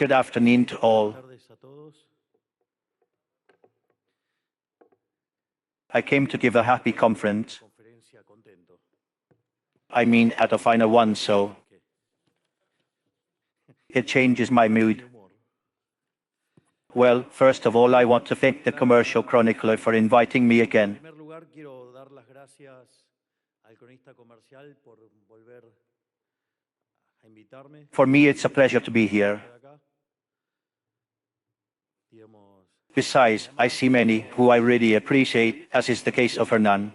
Good afternoon to all. I came to give a happy conference. I mean, at a final one, so it changes my mood. Well, first of all, I want to thank the Commercial Chronicler for inviting me again. For me, it's a pleasure to be here. Besides, I see many who I really appreciate, as is the case of Hernan,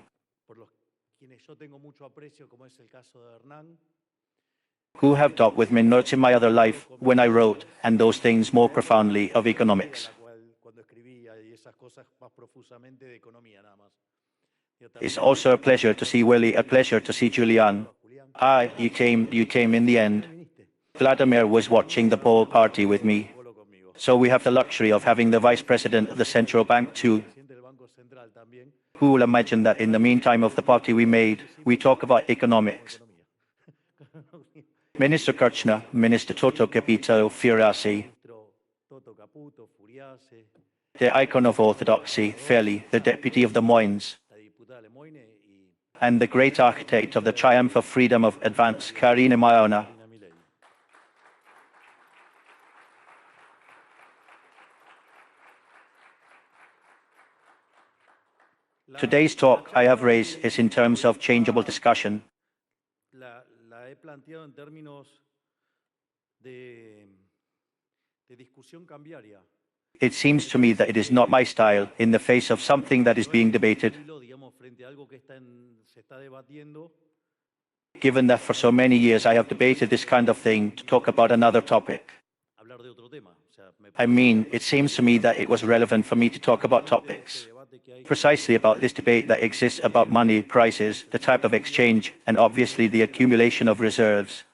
who have dealt with me not in my other life when I wrote, and those things more profoundly, of economics. It's also a pleasure to see Willie, a pleasure to see Julian. Ah, you came in the end. Vladimir was watching the poll party with me. So we have the luxury of having the Vice President of the Central Bank too. Who will imagine that in the meantime of the party we made, we talk about economics? Minister Kirchner, Minister Toto Capito Furiasi, the icon of orthodoxy, Feli, the deputy of the Moines, and the great architect of the triumph of freedom of advance, Karina Mayona. Today's talk I have raised is in terms of changeable discussion. It seems to me that it is not my style in the face of something that is being debated, given that for so many years I have debated this kind of thing, to talk about another topic. I mean, it seems to me that it was relevant for me to talk about topics precisely about this debate that exists about money, prices, the type of exchange, and obviously the accumulation of reserves.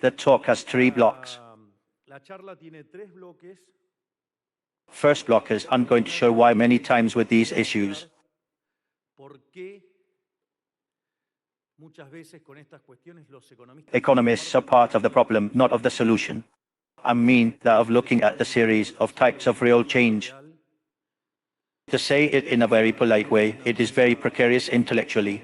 The talk has 3 blocks. First block is I'm going to show why many times with these issues, economists are part of the problem, not of the solution. I mean that of looking at the series of types of real change. To say it in a very polite way, it is very precarious intellectually.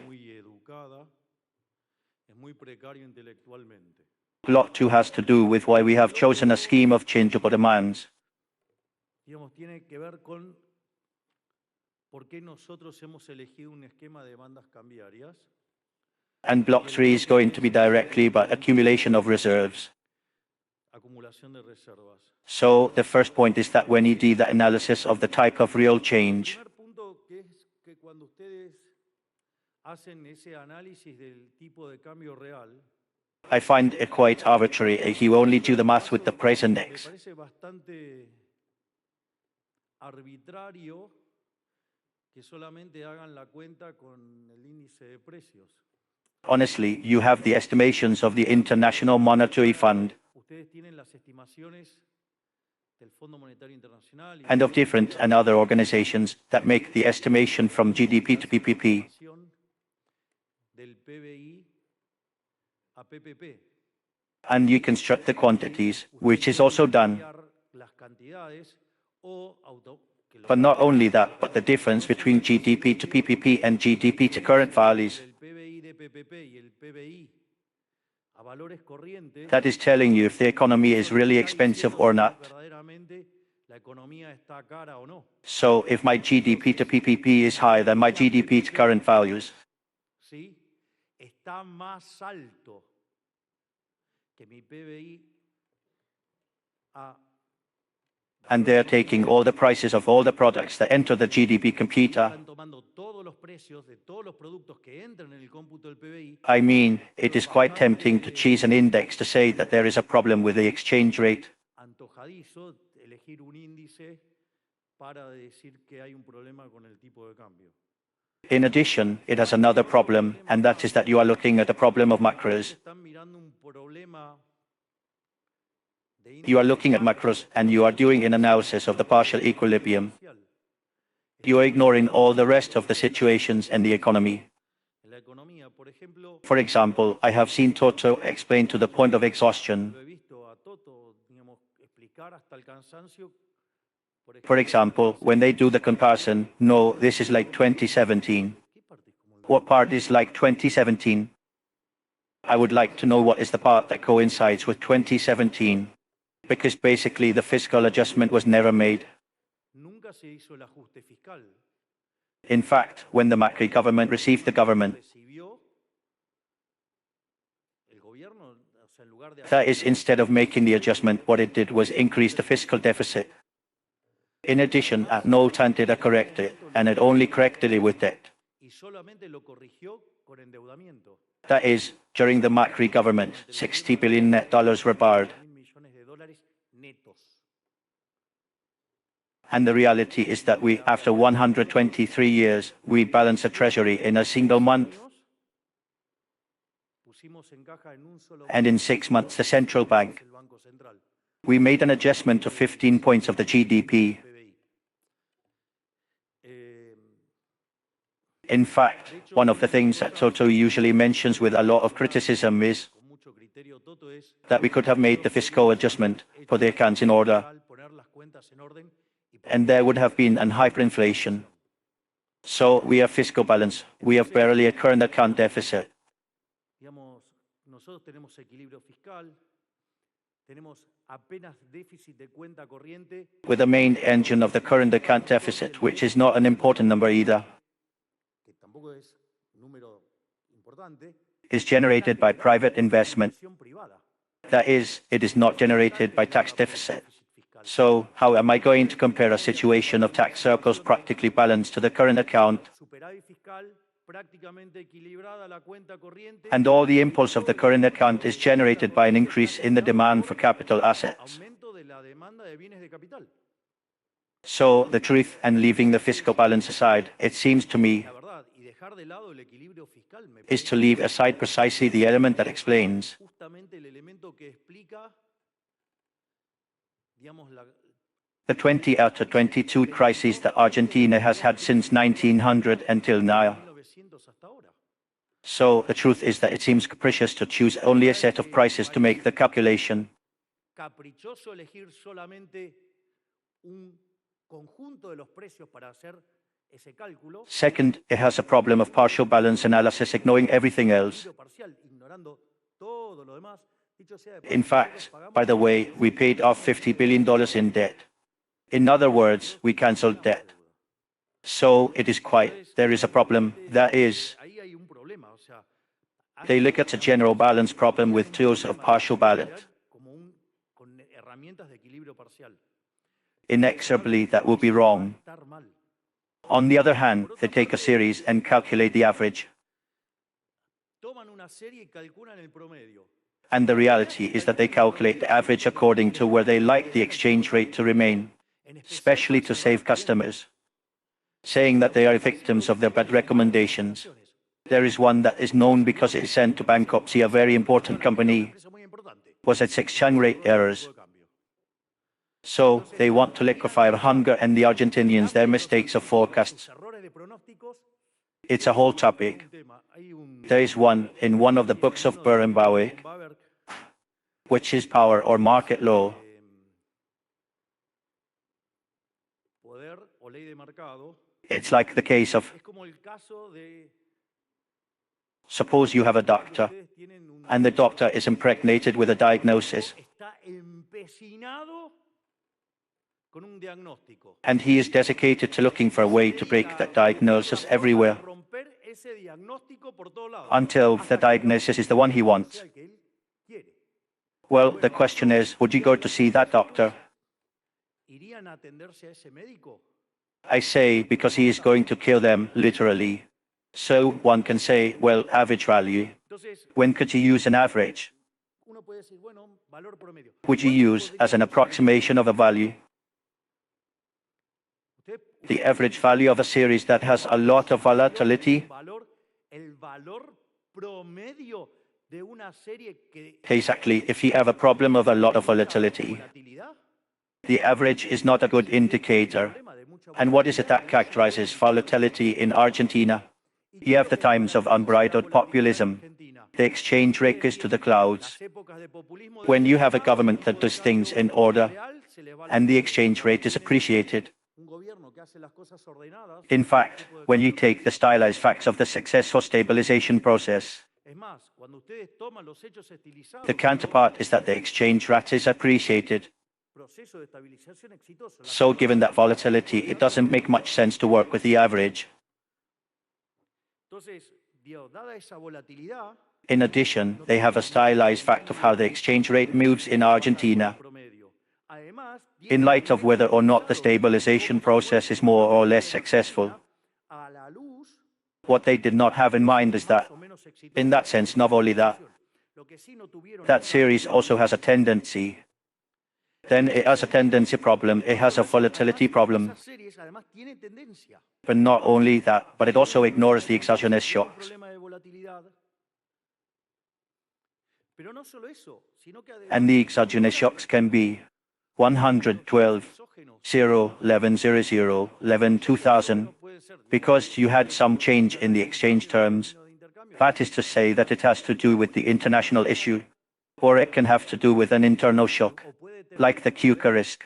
Block 2 has to do with why we have chosen a scheme of changeable demands. And block 3 is going to be directly about accumulation of reserves. So the first point is that when you do the analysis of the type of real change, I find it quite arbitrary if you only do the math with the price index. Honestly, you have the estimations of the International Monetary Fund and of different and other organizations that make the estimation from GDP to PPP. And you construct the quantities, which is also done. But not only that, but the difference between GDP to PPP and GDP to current values. That is telling you if the economy is really expensive or not. So if my GDP to PPP is higher than my GDP to current values, and they're taking all the prices of all the products that enter the GDP computer, I mean, it is quite tempting to choose an index to say that there is a problem with the exchange rate. In addition, it has another problem, and that is that you are looking at a problem of macros. You are looking at macros, and you are doing an analysis of the partial equilibrium. You are ignoring all the rest of the situations in the economy. For example, I have seen Toto explain to the point of exhaustion For example, when they do the comparison, no, this is like 2017. What part is like 2017? I would like to know what is the part that coincides with 2017, because basically the fiscal adjustment was never made. In fact, when the Macri government received the government, that is, instead of making the adjustment, what it did was increase the fiscal deficit. In addition, at no time did it correct it, and it only corrected it with debt. That is, during the Macri government, $60 billion net were borrowed. And the reality is that we, after 123 years, we balance a treasury in a single month. And in 6 months, the central bank, we made an adjustment to 15 points of the GDP. In fact, one of the things that Toto usually mentions with a lot of criticism is that we could have made the fiscal adjustment, put the accounts in order, and there would have been an hyperinflation. So we have fiscal balance. We have barely a current account deficit. With the main engine of the current account deficit, which is not an important number either, is generated by private investment. That is, it is not generated by tax deficit. So how am I going to compare a situation of tax circles practically balanced to the current account, and all the impulse of the current account is generated by an increase in the demand for capital assets? So the truth, and leaving the fiscal balance aside, it seems to me, is to leave aside precisely the element that explains the 20 out of 22 crises that Argentina has had since 1900 until now. So the truth is that it seems capricious to choose only a set of prices to make the calculation. Second, it has a problem of partial balance analysis, ignoring everything else. In fact, by the way, we paid off $50 billion in debt. In other words, we cancelled debt. So it is there is a problem. That is, they look at a general balance problem with tools of partial balance. Inexorably, that will be wrong. On the other hand, they take a series and calculate the average. And the reality is that they calculate the average according to where they like the exchange rate to remain, especially to save customers, saying that they are victims of their bad recommendations. There is one that is known because it sent to bankruptcy a very important company, was its exchange rate errors. So they want to liquefy hunger and the Argentinians, their mistakes of forecasts. It's a whole topic. There is one in one of the books of Baerbock, which is power or market law. It's like the case of, suppose you have a doctor, and the doctor is impregnated with a diagnosis, and he is dedicated to looking for a way to break that diagnosis everywhere, until the diagnosis is the one he wants. Well, the question is, would you go to see that doctor? I say because he is going to kill them, literally. So one can say, well, average value. When could you use an average? Would you use as an approximation of a value the average value of a series that has a lot of volatility? Exactly, if you have a problem of a lot of volatility, the average is not a good indicator. And what is it that characterizes volatility in Argentina? You have the times of unbridled populism. The exchange rate is to the clouds. When you have a government that does things in order, and the exchange rate is appreciated. In fact, when you take the stylized facts of the successful stabilization process, the counterpart is that the exchange rate is appreciated. So given that volatility, it doesn't make much sense to work with the average. In addition, they have a stylized fact of how the exchange rate moves in Argentina. In light of whether or not the stabilization process is more or less successful, what they did not have in mind is that, in that sense, not only that series also has a tendency. Then it has a tendency problem, it has a volatility problem. But not only that, but it also ignores the exogenous shocks. And the exogenous shocks can be 112, 0, 11, 00, 11, 2000, because you had some change in the exchange terms. That is to say that it has to do with the international issue, or it can have to do with an internal shock, like the Kuka risk.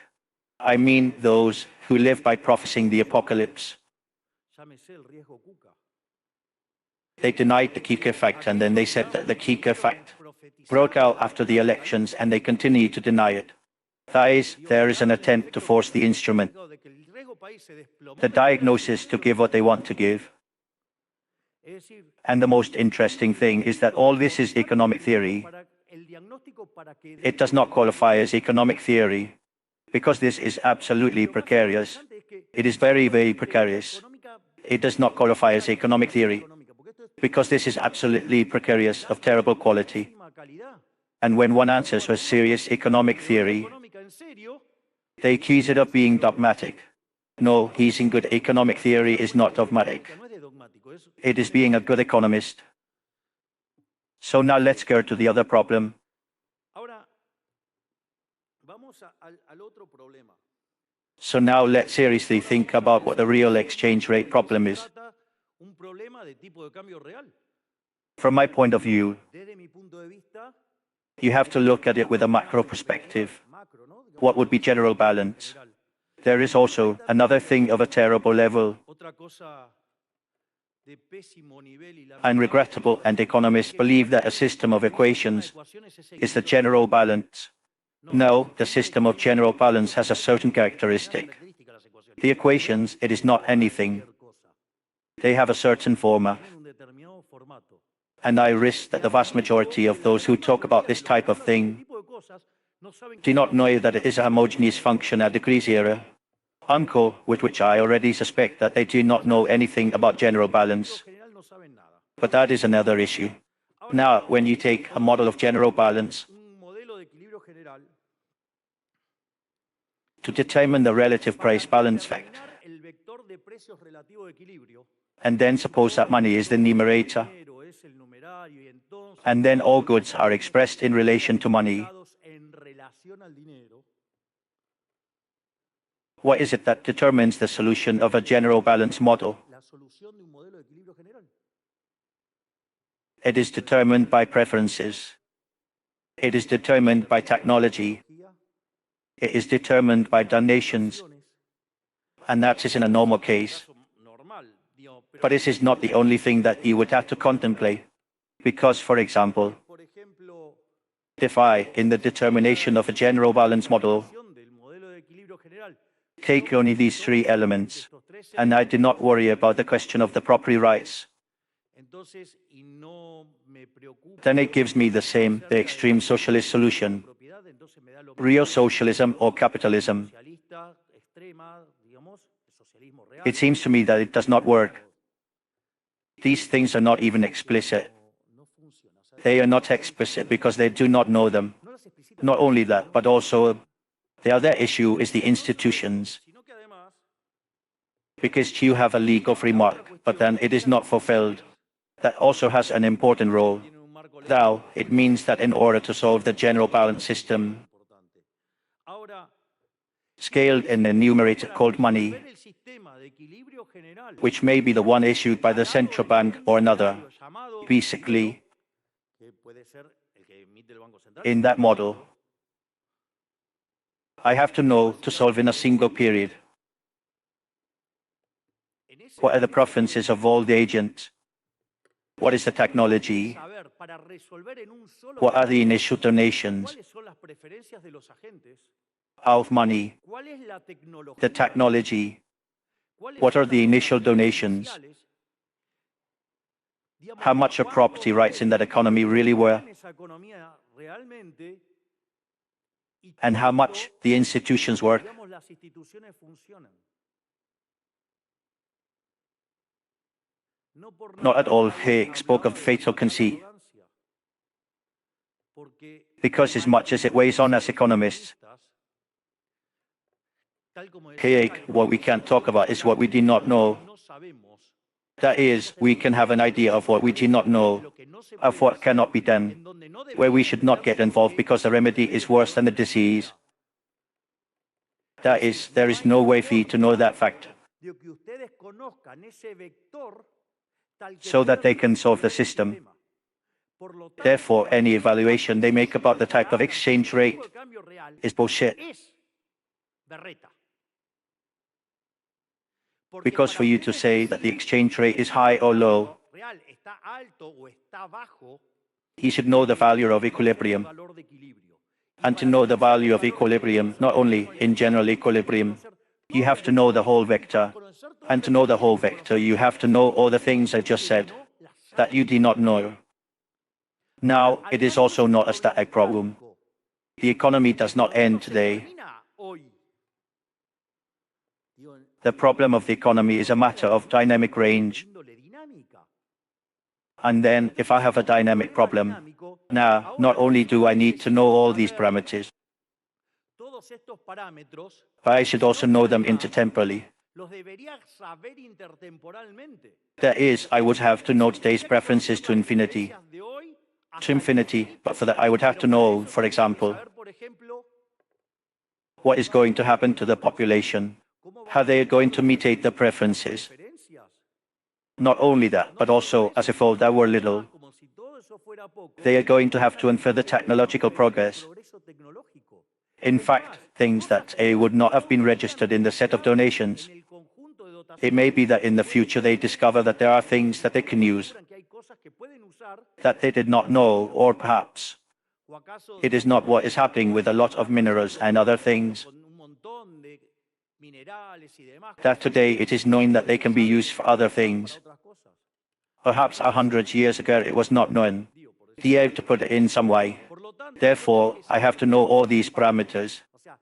I mean those who live by prophesying the apocalypse. They denied the Kuka effect, and then they said that the Kuka effect broke out after the elections, and they continue to deny it. That is, there is an attempt to force the instrument, the diagnosis, to give what they want to give. And the most interesting thing is that all this is economic theory. It does not qualify as economic theory, because this is absolutely precarious. It is very, very precarious. It does not qualify as economic theory, because this is absolutely precarious, of terrible quality. And when one answers with serious economic theory, they accuse it of being dogmatic. No, he's in good economic theory is not dogmatic. It is being a good economist. So now let's go to the other problem. So now let's seriously think about what the real exchange rate problem is. From my point of view, you have to look at it with a macro perspective. What would be general balance? There is also another thing of a terrible level and regrettable, and economists believe that a system of equations is the general balance. No, the system of general balance has a certain characteristic. The equations, it is not anything. They have a certain format. And I risk that the vast majority of those who talk about this type of thing do not know that it is a homogeneous function at degree zero. Uncle, with which I already suspect that they do not know anything about general balance. But that is another issue. Now, when you take a model of general balance to determine the relative price balance fact, and then suppose that money is the numerator, and then all goods are expressed in relation to money, what is it that determines the solution of a general balance model? It is determined by preferences. It is determined by technology. It is determined by donations. And that is in a normal case. But this is not the only thing that you would have to contemplate. Because, for example, if I, in the determination of a general balance model, take only these three elements, and I do not worry about the question of the property rights, then it gives me the extreme socialist solution, real socialism or capitalism. It seems to me that it does not work. These things are not even explicit. They are not explicit because they do not know them. Not only that, but also the other issue is the institutions. Because you have a legal framework, but then it is not fulfilled. That also has an important role. Now, it means that in order to solve the general balance system, scaled in a numerator called money, which may be the one issued by the central bank or another, basically, in that model, I have to know to solve in a single period. What are the preferences of all the agents? What is the technology? What are the initial donations? Of money? The technology? What are the initial donations? How much are property rights in that economy really were? And how much the institutions work? Not at all Hayek spoke of fatal conceit, because as much as it weighs on us economists, Hayek, what we can't talk about is what we do not know. That is, we can have an idea of what we do not know, of what cannot be done, where we should not get involved because the remedy is worse than the disease. That is, there is no way for you to know that fact, so that they can solve the system. Therefore, any evaluation they make about the type of exchange rate is bullshit. Because for you to say that the exchange rate is high or low, you should know the value of equilibrium. And to know the value of equilibrium, not only in general equilibrium, you have to know the whole vector. And to know the whole vector, you have to know all the things I just said that you do not know. Now, it is also not a static problem. The economy does not end today. The problem of the economy is a matter of dynamic range. And then, if I have a dynamic problem, now, not only do I need to know all these parameters, but I should also know them intertemporally. That is, I would have to know today's preferences to infinity. But for that I would have to know, for example, what is going to happen to the population, how they are going to mutate the preferences. Not only that, but also, as if all that were little, they are going to have to infer the technological progress. In fact, things that would not have been registered in the set of donations. It may be that in the future they discover that there are things that they can use that they did not know, or perhaps it is not what is happening with a lot of minerals and other things, that today it is known that they can be used for other things. Perhaps 100 years ago it was not known. They have to put it in some way. Therefore, I have to know all these parameters.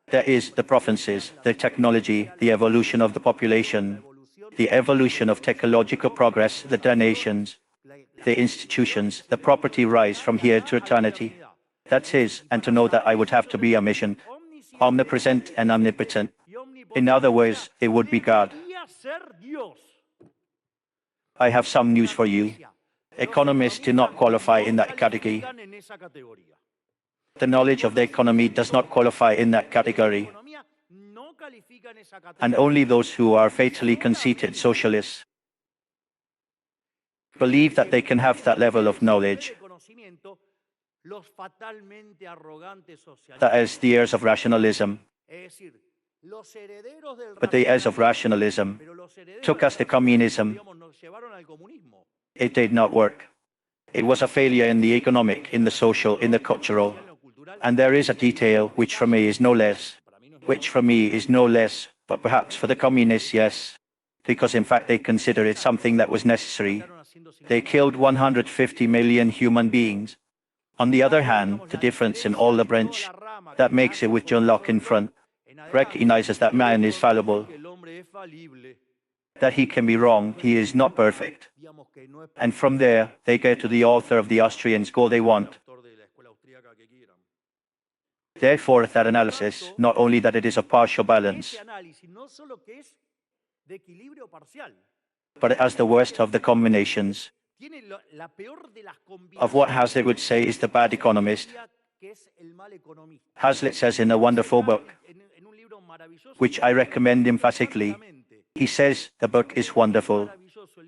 There is the preferences, the technology, the evolution of the population, the evolution of technological progress, the donations, the institutions, the property rights from here to eternity. That's his, and to know that I would have to be omniscient, omnipresent and omnipotent. In other words, it would be God. I have some news for you. Economists do not qualify in that category. The knowledge of the economy does not qualify in that category. And only those who are fatally conceited socialists believe that they can have that level of knowledge. That is the heirs of rationalism. But the heirs of rationalism took us to communism. It did not work. It was a failure in the economic, in the social, in the cultural. And there is a detail which for me is no less, but perhaps for the communists, yes, because in fact they consider it something that was necessary. They killed 150 million human beings. On the other hand, the difference in all the branch that makes it with John Locke in front recognizes that man is fallible, that he can be wrong, he is not perfect. And from there, they go to the author of the Austrian school they want. Therefore, that analysis, not only that it is a partial balance, but it has the worst of the combinations of what Hazlitt would say is the bad economist. Hazlitt says in a wonderful book, which I recommend emphatically, he says the book is wonderful.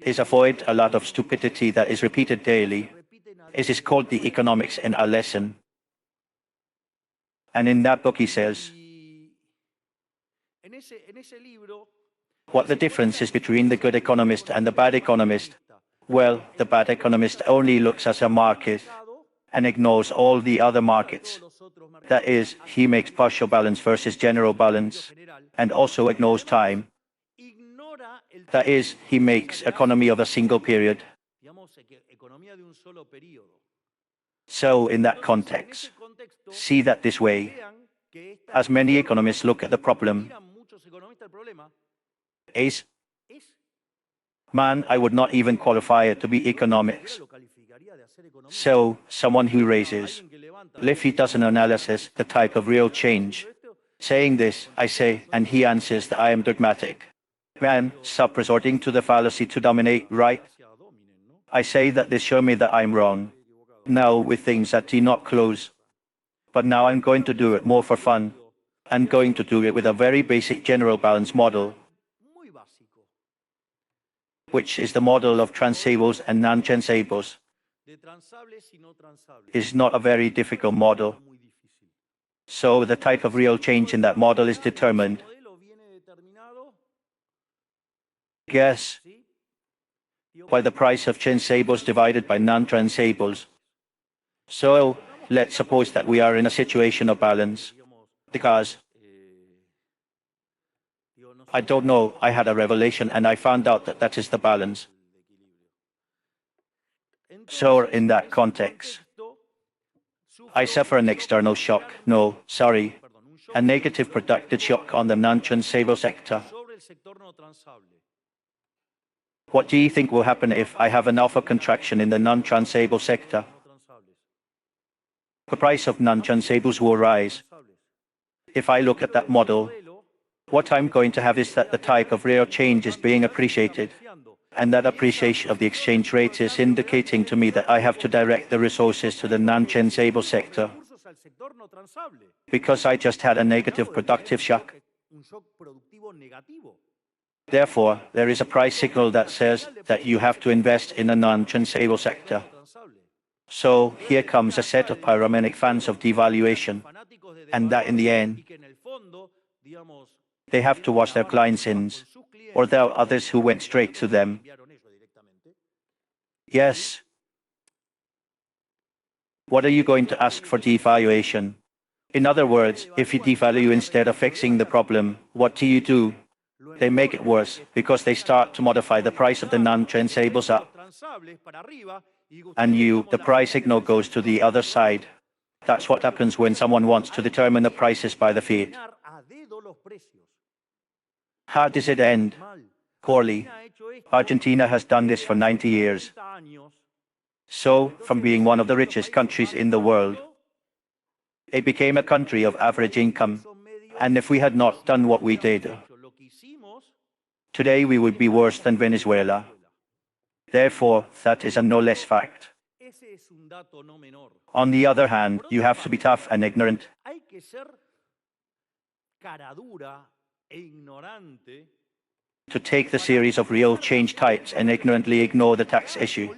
Is avoid a lot of stupidity that is repeated daily. It is called The Economics in a Lesson. And in that book he says, What the difference is between the good economist and the bad economist? Well, the bad economist only looks at a market and ignores all the other markets. That is, he makes partial balance versus general balance, and also ignores time. That is, he makes economy of a single period. So, in that context, see that this way, as many economists look at the problem, is man, I would not even qualify it to be economics. So, someone who raises, if he does an analysis, the type of real change. Saying this, I say, and he answers that I am dogmatic. Man, stop resorting to the fallacy to dominate, right? I say that they show me that I'm wrong. Now with things that do not close. But now I'm going to do it more for fun. I'm going to do it with a very basic general balance model, which is the model of transables and non-transables. It's not a very difficult model. So the type of real change in that model is determined. Guess by the price of transables divided by non-transables. So let's suppose that we are in a situation of balance, because I don't know, I had a revelation and I found out that that is the balance. So in that context, I suffer an external shock, a negative productive shock on the non-transable sector. What do you think will happen if I have an alpha contraction in the non-transable sector? The price of non-transables will rise. If I look at that model, what I'm going to have is that the type of real change is being appreciated, and that appreciation of the exchange rate is indicating to me that I have to direct the resources to the non-transable sector, because I just had a negative productive shock. Therefore, there is a price signal that says that you have to invest in a non-transable sector. So here comes a set of pyromanic fans of devaluation, and that in the end, they have to wash their client sins, or there are others who went straight to them. Yes. What are you going to ask for devaluation? In other words, if you devalue instead of fixing the problem, what do? They make it worse, because they start to modify the price of the non-transables up. And the price signal goes to the other side. That's what happens when someone wants to determine the prices by the feet. How does it end? Poorly. Argentina has done this for 90 years. So, from being one of the richest countries in the world, it became a country of average income. And if we had not done what we did, today we would be worse than Venezuela. Therefore, that is a no less fact. On the other hand, you have to be tough and ignorant. To take the series of real change types and ignorantly ignore the tax issue.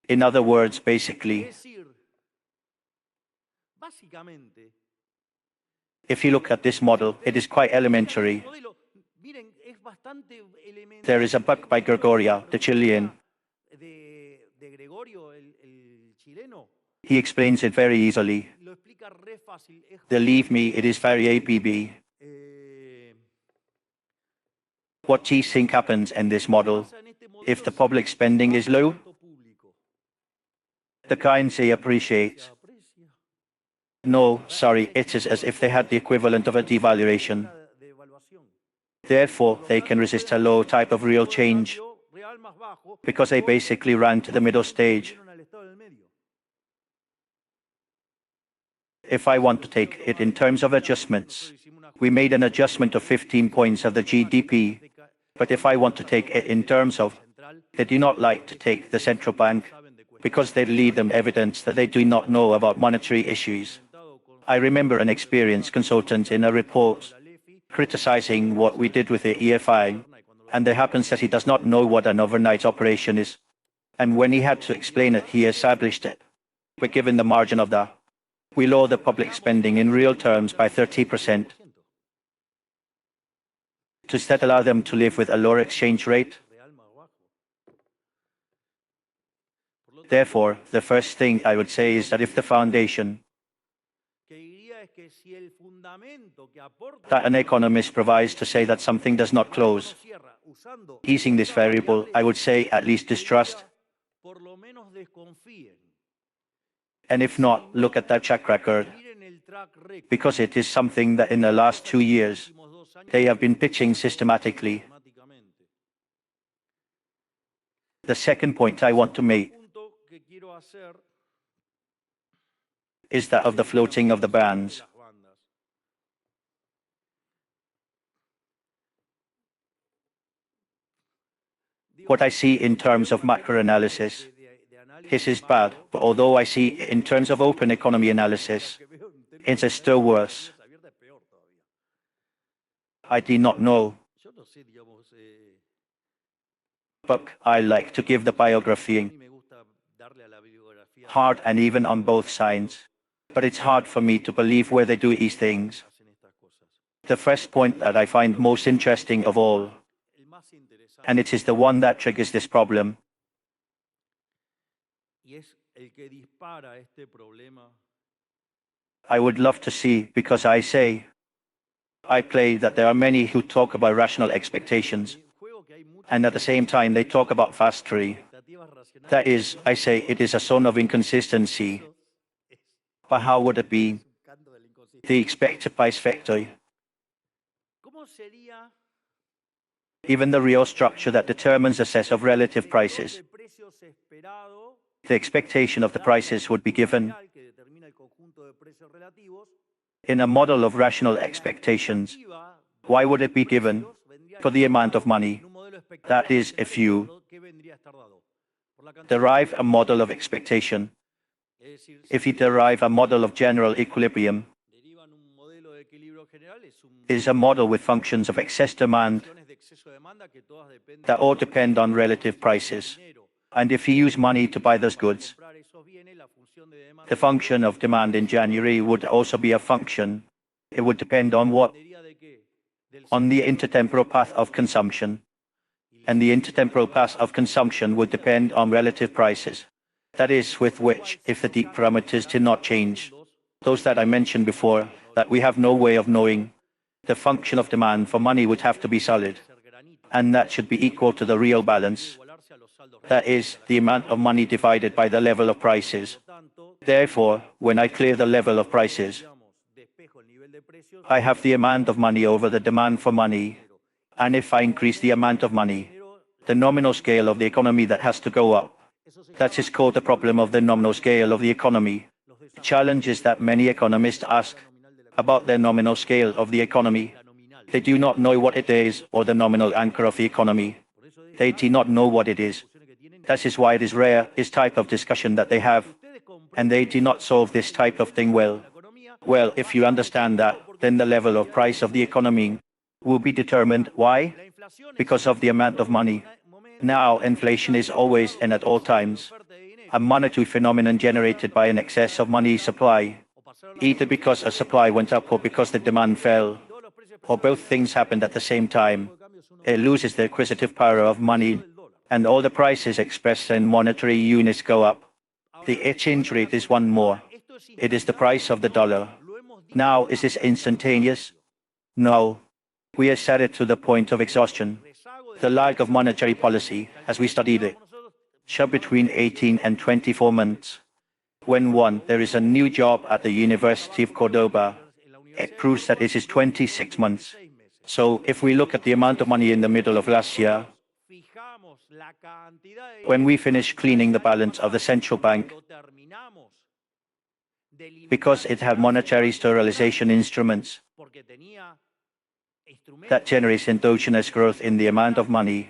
In other words, basically, if you look at this model, it is quite elementary. There is a book by Gregorio, the Chilean. He explains it very easily. Believe me, it is very ABB. What do you think happens in this model? If the public spending is low, the currency appreciates. No, sorry, it is as if they had the equivalent of a devaluation. Therefore, they can resist a low type of real change, because they basically ran to the middle stage. If I want to take it in terms of adjustments, we made an adjustment of 15 points of the GDP. But if I want to take it in terms of, they do not like to take the central bank, because they leave them evidence that they do not know about monetary issues. I remember an experienced consultant in a report criticizing what we did with the EFI, and it happens that he does not know what an overnight operation is. And when he had to explain it, he established it. But given the margin of the We lower the public spending in real terms by 30%. Does that allow them to live with a lower exchange rate? Therefore, the first thing I would say is that if the foundation that an economist provides to say that something does not close, easing this variable, I would say at least distrust. And if not, look at that track record, because it is something that in the last 2 years, they have been pitching systematically. The second point I want to make is that of the floating of the bands. What I see in terms of macro analysis, this is bad, but although I see in terms of open economy analysis, it's still worse. I do not know, but I like to give the biography hard and even on both sides. But it's hard for me to believe where they do these things. The first point that I find most interesting of all, and it is the one that triggers this problem, I would love to see, because I play that there are many who talk about rational expectations, and at the same time they talk about fastery. That is, I say, it is a zone of inconsistency. But how would it be? The expected price factor, even the real structure that determines the set of relative prices. The expectation of the prices would be given in a model of rational expectations. Why would it be given? For the amount of money. That is, if you derive a model of expectation, if you derive a model of general equilibrium, is a model with functions of excess demand that all depend on relative prices. And if you use money to buy those goods, the function of demand in January would also be a function. It would depend on what? On the intertemporal path of consumption. And the intertemporal path of consumption would depend on relative prices. That is, with which, if the deep parameters did not change, those that I mentioned before, that we have no way of knowing, the function of demand for money would have to be solid. And that should be equal to the real balance. That is, the amount of money divided by the level of prices. Therefore, when I clear the level of prices, I have the amount of money over the demand for money. And if I increase the amount of money, the nominal scale of the economy that has to go up. That is called the problem of the nominal scale of the economy. The challenge is that many economists ask about the nominal scale of the economy. They do not know what it is, or the nominal anchor of the economy. They do not know what it is. That is why it is rare, this type of discussion that they have. And they do not solve this type of thing well. Well, if you understand that, then the level of price of the economy will be determined. Why? Because of the amount of money. Now, inflation is always and at all times a monetary phenomenon generated by an excess of money supply, either because a supply went up or because the demand fell, or both things happened at the same time. It loses the acquisitive power of money, and all the prices expressed in monetary units go up. The exchange rate is one more. It is the price of the dollar. Now, is this instantaneous? No. We have said it to the point of exhaustion. The lag of monetary policy, as we studied it, show between 18 and 24 months. When there is a new job at the University of Cordoba, it proves that it is 26 months. So if we look at the amount of money in the middle of last year, when we finish cleaning the balance of the central bank, because it had monetary sterilization instruments that generates endogenous growth in the amount of money,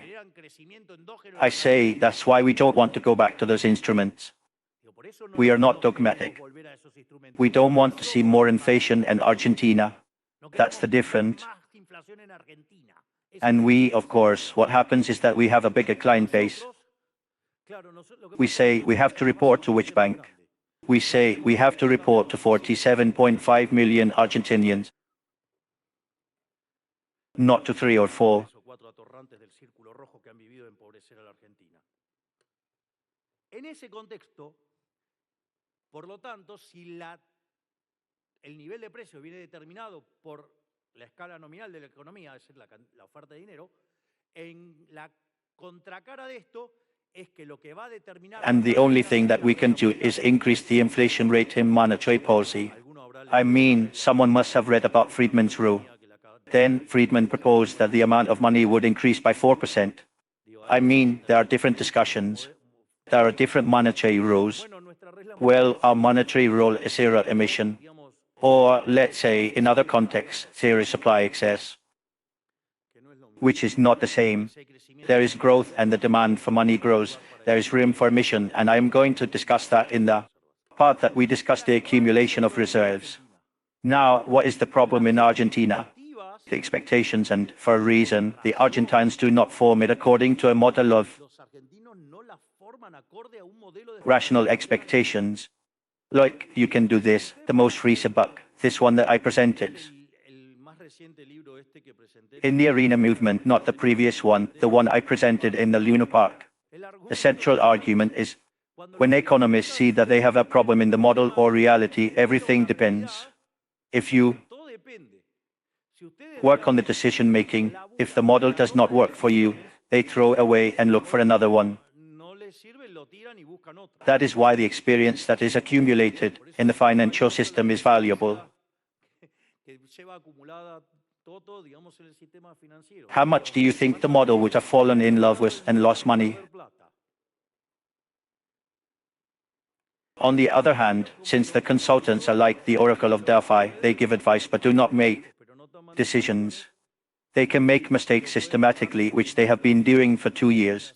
I say that's why we don't want to go back to those instruments. We are not dogmatic. We don't want to see more inflation in Argentina. That's the difference. And we, of course, what happens is that we have a bigger client base. We say we have to report to which bank? We say we have to report to 47.5 million Argentinians, not to 3 or 4. En ese contexto, por lo tanto, si el nivel de precio viene determinado por la escala nominal de la economía, es decir, la oferta de dinero, en la contracara de esto es que lo que va a determinar... And the only thing that we can do is increase the inflation rate in monetary policy. I mean, someone must have read about Friedman's rule. Then Friedman proposed that the amount of money would increase by 4%. I mean, there are different discussions. There are different monetary rules. Well, our monetary rule is zero emission. Or, let's say, in other contexts, zero supply excess, which is not the same. There is growth and the demand for money grows. There is room for emission, and I am going to discuss that in the part that we discussed the accumulation of reserves. Now, what is the problem in Argentina? The expectations, and for a reason, the Argentines do not form it according to a model of rational expectations. Like, you can do this, the most recent book, this one that I presented. In the arena movement, not the previous one, the one I presented in the Luna Park. The central argument is, when economists see that they have a problem in the model or reality, everything depends. If you work on the decision making, if the model does not work for you, they throw away and look for another one. That is why the experience that is accumulated in the financial system is valuable. How much do you think the model would have fallen in love with and lost money? On the other hand, since the consultants are like the Oracle of Delphi, they give advice but do not make decisions. They can make mistakes systematically, which they have been doing for 2 years.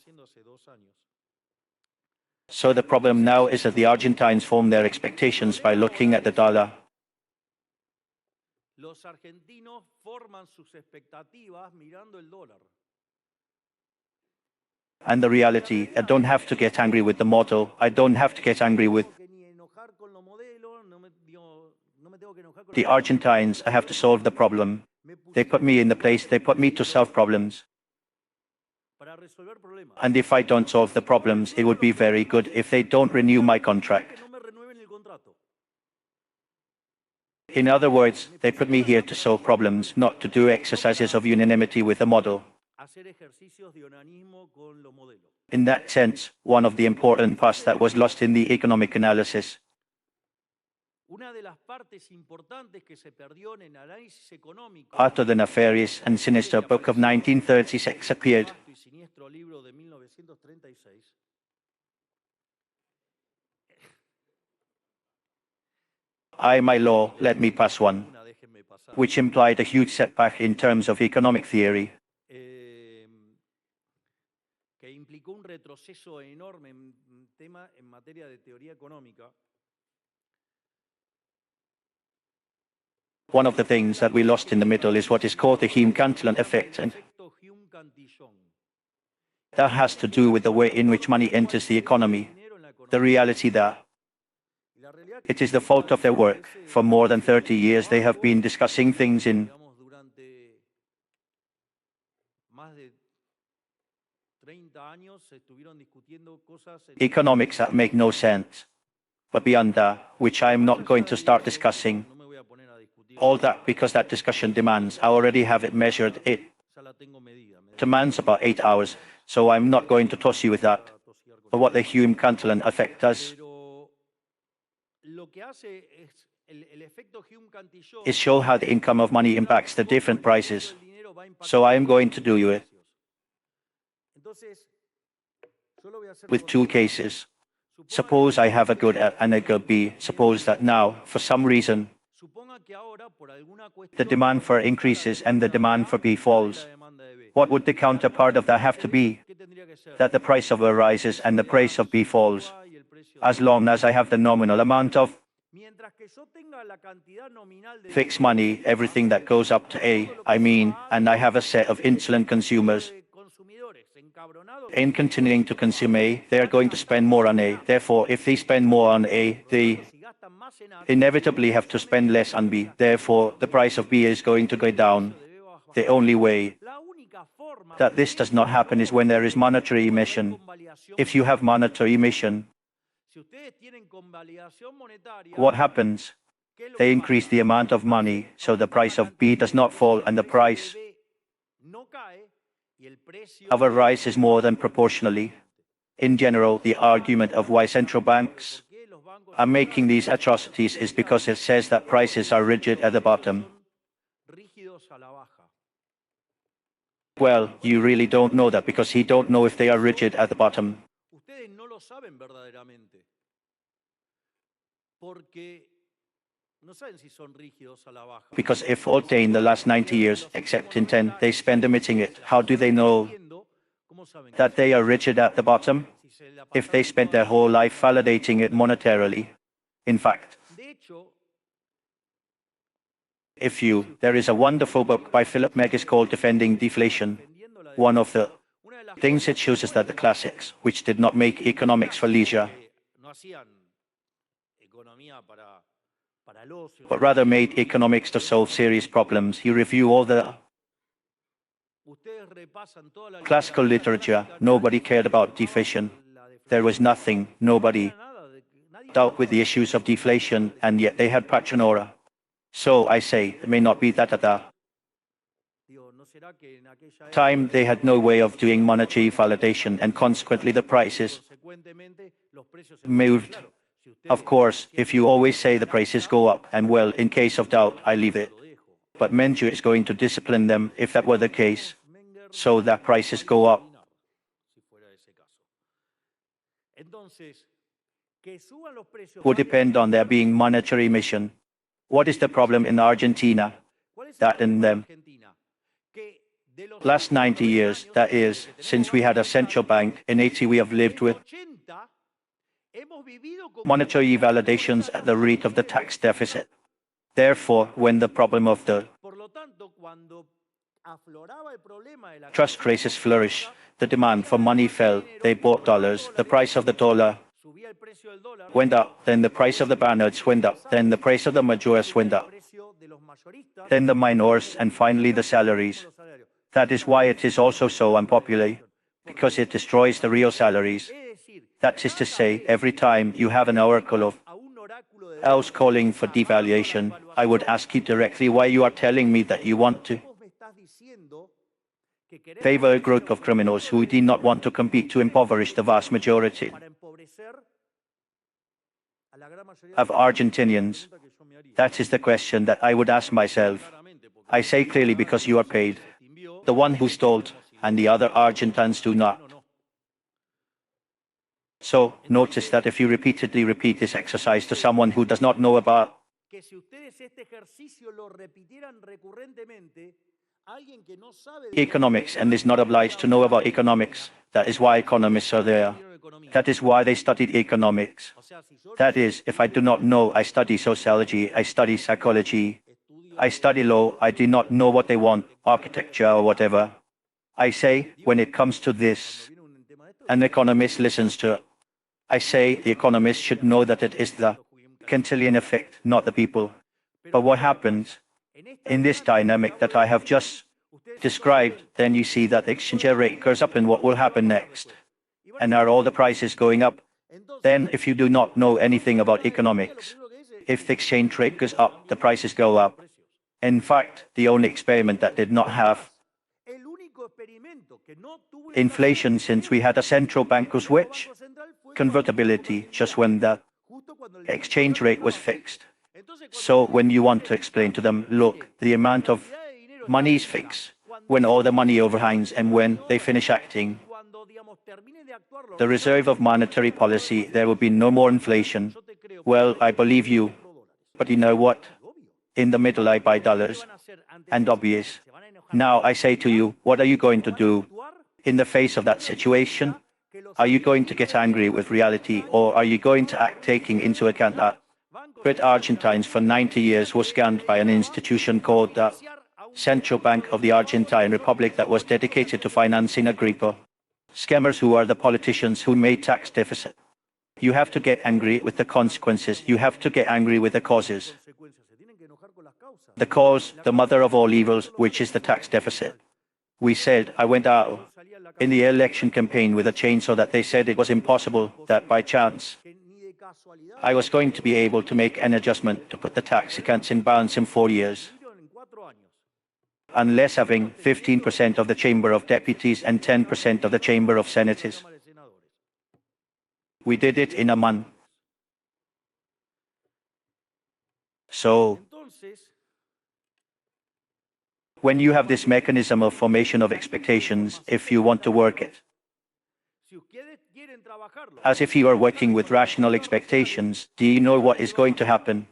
So the problem now is that the Argentines form their expectations by looking at the dollar. Los argentinos forman sus expectativas mirando el dólar. And the reality, I don't have to get angry with the model. I don't have to get angry with the Argentines. I have to solve the problem. They put me in the place, they put me to solve problems. And if I don't solve the problems, it would be very good if they don't renew my contract. In other words, they put me here to solve problems, not to do exercises of unanimity with the model. In that sense, one of the important parts that was lost in the economic analysis. After the nefarious and sinister book of 1936 appeared, my law, let me pass one, which implied a huge setback in terms of economic theory. One of the things that we lost in the middle is what is called the Hume-Cantillon effect, and that has to do with the way in which money enters the economy. The reality that it is the fault of their work. For more than 30 years, they have been discussing things in economics that make no sense. But beyond that, which I am not going to start discussing, all that because that discussion demands, I already have it measured, it demands about 8 hours, so I'm not going to toss you with that. But what the Hume-Cantillon effect does is show how the income of money impacts the different prices. So I am going to do it with 2 cases. Suppose I have a good A and a good B. Suppose that now, for some reason, the demand for increases and the demand for B falls. What would the counterpart of that have to be? That the price of A rises and the price of B falls. As long as I have the nominal amount of fixed money, everything that goes up to A, and I have a set of insolent consumers, In continuing to consume A, they are going to spend more on A. Therefore, if they spend more on A, they inevitably have to spend less on B. Therefore, the price of B is going to go down. The only way that this does not happen is when there is monetary emission. If you have monetary emission, what happens? They increase the amount of money, so the price of B does not fall and the price of a rise is more than proportionally. In general, the argument of why central banks are making these atrocities is because it says that prices are rigid at the bottom. Well, you really don't know that because he don't know if they are rigid at the bottom. Because if all day in the last 90 years, except in 10, they spend admitting it, how do they know that they are rigid at the bottom? If they spent their whole life validating it monetarily. In fact, there is a wonderful book by Philip Megis called Defending Deflation. One of the things it shows is that the classics, which did not make economics for leisure, but rather made economics to solve serious problems. You review all the classical literature. Nobody cared about deflation. There was nothing. Nobody dealt with the issues of deflation, and yet they had patronora. So I say, it may not be that at that time they had no way of doing monetary validation, and consequently the prices moved. Of course, if you always say the prices go up, and well, in case of doubt, I leave it. But Menger is going to discipline them if that were the case, so that prices go up. Would depend on there being monetary emission. What is the problem in Argentina? That in them. Last 90 years, that is, since we had a central bank, in 80 we have lived with monetary validations at the rate of the tax deficit. Therefore, when the problem of the trust crisis flourished, the demand for money fell, they bought dollars, the price of the dollar went up, then the price of the banknotes went up, then the price of the majors went up, then the minors, and finally the salaries. That is why it is also so unpopular, because it destroys the real salaries. That is to say, every time you have an oracle of else calling for devaluation, I would ask you directly why you are telling me that you want to favor a group of criminals who do not want to compete to impoverish the vast majority of Argentinians. That is the question that I would ask myself. I say clearly because you are paid. The one who stole, and the other Argentines do not. So, notice that if you repeatedly repeat this exercise to someone who does not know about economics and is not obliged to know about economics, that is why economists are there. That is why they studied economics. That is, if I do not know, I study sociology, I study psychology, I study law, I do not know what they want, architecture or whatever. I say, when it comes to this, an economist listens to it. I say the economist should know that it is the Cantillon effect, not the people. But what happens in this dynamic that I have just described, then you see that the exchange rate goes up, and what will happen next? And are all the prices going up? Then, if you do not know anything about economics, if the exchange rate goes up, the prices go up. In fact, the only experiment that did not have inflation since we had a central bank was which? Convertibility, just when the exchange rate was fixed. So when you want to explain to them, look, the amount of money is fixed, when all the money overhangs and when they finish acting the reserve of monetary policy, there will be no more inflation. Well, I believe you. But you know what? In the middle I buy dollars. And obvious. Now I say to you, what are you going to do in the face of that situation? Are you going to get angry with reality, or are you going to act taking into account that Argentines for 90 years were scammed by an institution called the Central Bank of the Argentine Republic that was dedicated to financing Agripa. Scammers who are the politicians who made tax deficit. You have to get angry with the consequences. You have to get angry with the causes. The cause, the mother of all evils, which is the tax deficit. We said, I went out in the election campaign with a chainsaw that they said it was impossible, that by chance I was going to be able to make an adjustment to put the tax accounts in balance in 4 years. Unless having 15% of the Chamber of Deputies and 10% of the Chamber of Senators. We did it in a month. So, when you have this mechanism of formation of expectations, if you want to work it, as if you are working with rational expectations, do you know what is going to happen?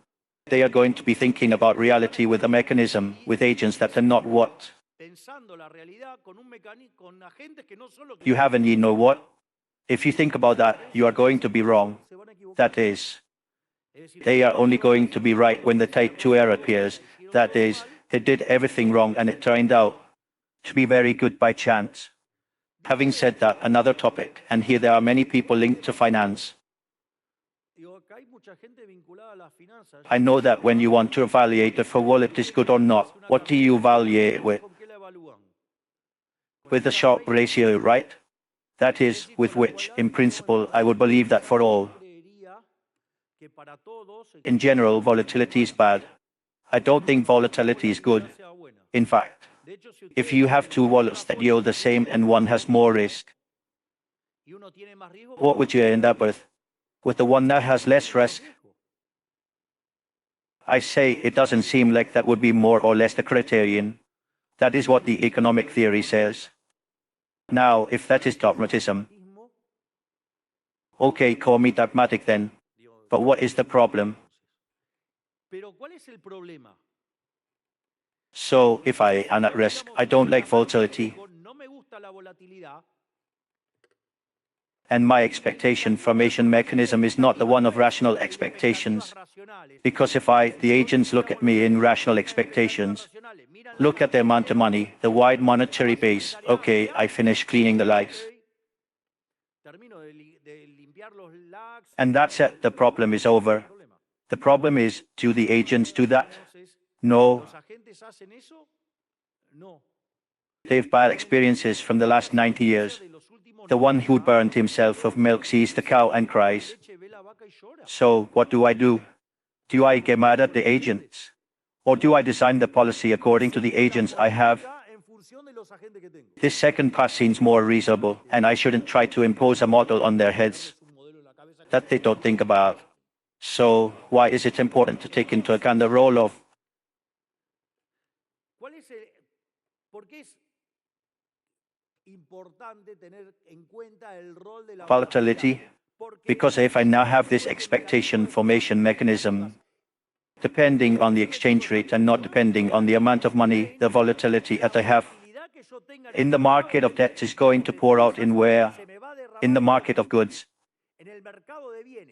They are going to be thinking about reality with a mechanism, with agents that are not what you have, and you know what? If you think about that, you are going to be wrong. That is, they are only going to be right when the type 2 error appears. That is, they did everything wrong and it turned out to be very good by chance. Having said that, another topic, and here there are many people linked to finance. I know that when you want to evaluate if a wallet is good or not, what do you evaluate it with? With the Sharpe ratio, right? That is, with which, in principle, I would believe that for all. In general, volatility is bad. I don't think volatility is good. In fact, if you have two wallets that yield the same and one has more risk, what would you end up with? With the one that has less risk? I say it doesn't seem like that would be more or less the criterion. That is what the economic theory says. Now, if that is dogmatism, okay, call me dogmatic then. But what is the problem? So, if I am at risk, I don't like volatility. And my expectation formation mechanism is not the one of rational expectations. Because if the agents look at me in rational expectations, look at the amount of money, the wide monetary base, okay, I finish cleaning the lights. And that's it, the problem is over. The problem is, do the agents do that? No. They've bad experiences from the last 90 years. The one who burned himself of milk sees the cow and cries. So, what do? Do I get mad at the agents? Or do I design the policy according to the agents I have? This second path seems more reasonable, and I shouldn't try to impose a model on their heads that they don't think about. So, why is it important to take into account the role of volatility? Because if I now have this expectation formation mechanism, depending on the exchange rate and not depending on the amount of money, the volatility that I have in the market of debt is going to pour out in where? In the market of goods,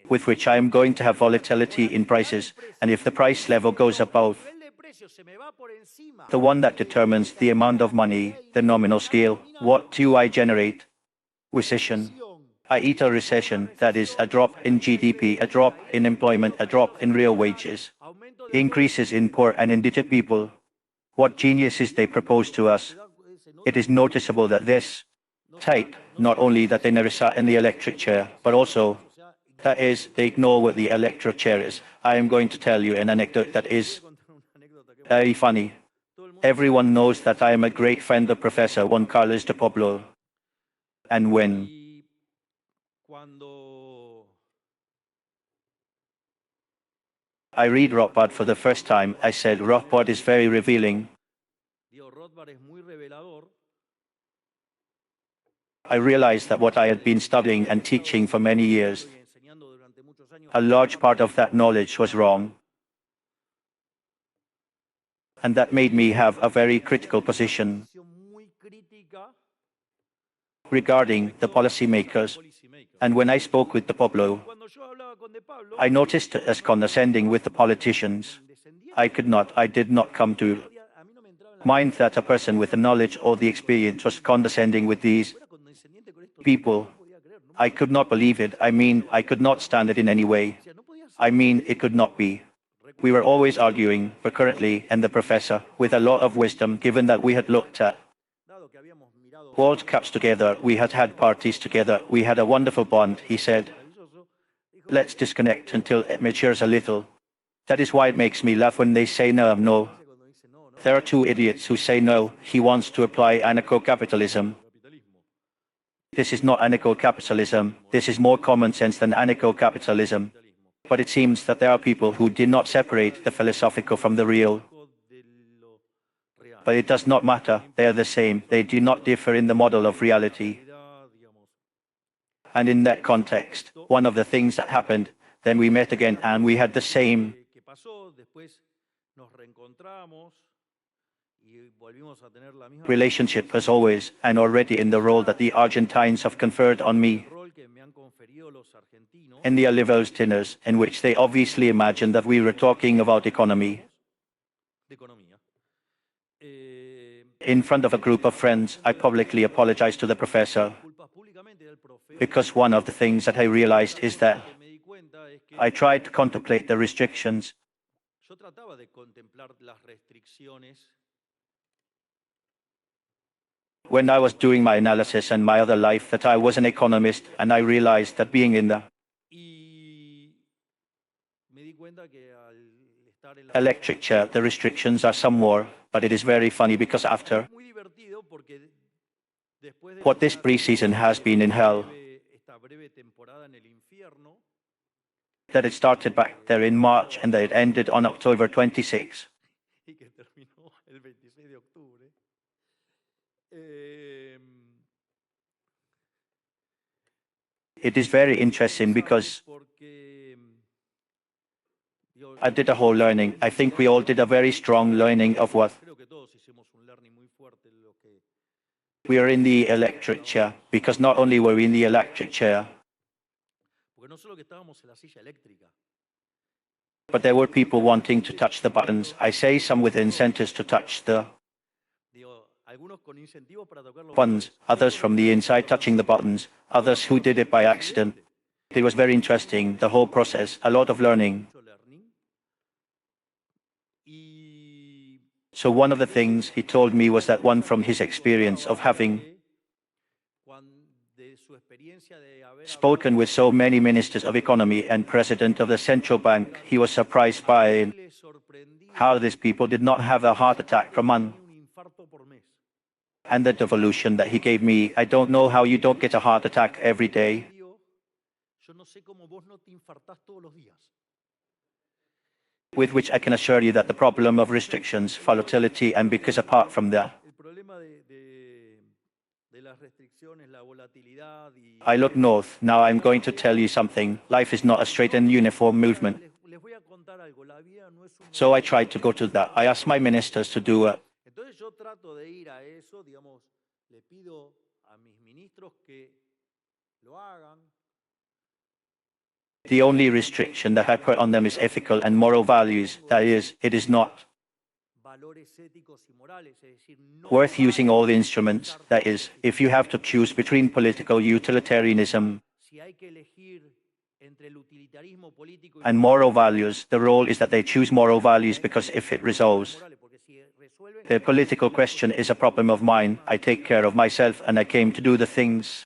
with which I am going to have volatility in prices. And if the price level goes above the one that determines the amount of money, the nominal scale, what do I generate? Recession. I eat a recession, that is, a drop in GDP, a drop in employment, a drop in real wages, increases in poor and indebted people. What geniuses they propose to us. It is noticeable that this type, not only that they never sat in the electric chair, but also, that is, they ignore what the electric chair is. I am going to tell you an anecdote that is very funny. Everyone knows that I am a great friend of Professor Juan Carlos de Pablo. And when I read Rothbard for the first time, I said, Rothbard is very revealing. I realized that what I had been studying and teaching for many years, a large part of that knowledge was wrong. And that made me have a very critical position regarding the policymakers. And when I spoke with De Pablo, I noticed as condescending with the politicians. I did not come to Mind that a person with the knowledge or the experience was condescending with these people. I could not believe it. I mean, I could not stand it in any way. I mean, it could not be. We were always arguing, recurrently, and the professor, with a lot of wisdom, given that we had looked at World Cups together, we had had parties together, we had a wonderful bond, he said. Let's disconnect until it matures a little. That is why it makes me laugh when they say no, no. There are two idiots who say no, he wants to apply anarcho-capitalism. This is not anarcho-capitalism, this is more common sense than anarcho-capitalism. But it seems that there are people who did not separate the philosophical from the real. But it does not matter, they are the same, they do not differ in the model of reality. And in that context, one of the things that happened, then we met again and we had the same relationship as always, and already in the role that the Argentines have conferred on me. In the Oliveros dinners, in which they obviously imagined that we were talking about economy. In front of a group of friends, I publicly apologized to the professor, because one of the things that I realized is that I tried to contemplate the restrictions. When I was doing my analysis and my other life, that I was an economist, and I realized that being in the electric chair, the restrictions are some more, but it is very funny because after what this pre-season has been in hell, that it started back there in March and that it ended on October 26. It is very interesting because I did a whole learning. I think we all did a very strong learning of what we are in the electric chair, because not only were we in the electric chair, but there were people wanting to touch the buttons. I say some with incentives to touch the buttons, others from the inside touching the buttons, others who did it by accident. It was very interesting, the whole process, a lot of learning. So one of the things he told me was that one from his experience of having spoken with so many ministers of economy and president of the central bank, he was surprised by how these people did not have a heart attack per month. And the devolution that he gave me, I don't know how you don't get a heart attack every day. With which I can assure you that the problem of restrictions, volatility, and because apart from that, I look north. Now I'm going to tell you something. Life is not a straight and uniform movement. So I tried to go to that. I asked my ministers to do it. The only restriction that I put on them is ethical and moral values. That is, it is not worth using all the instruments. That is, if you have to choose between political utilitarianism and moral values, the role is that they choose moral values, because if it resolves the political question is a problem of mine, I take care of myself, and I came to do the things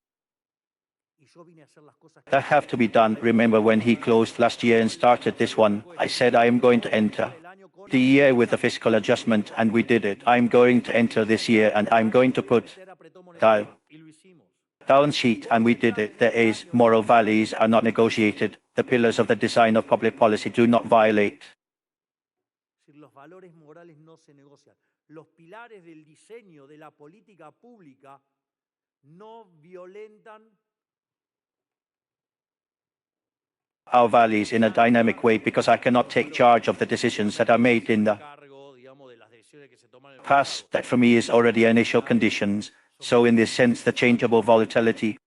that have to be done. Remember when he closed last year and started this one, I said I am going to enter the year with a fiscal adjustment, and we did it. I'm going to enter this year and I'm going to put the balance sheet, and we did it. There is moral values are not negotiated. The pillars of the design of public policy do not violate. Los pilares del diseño de la política pública no violentan our values in a dynamic way, because I cannot take charge of the decisions that are made in the past. That for me is already initial conditions. So in this sense, the changeable volatility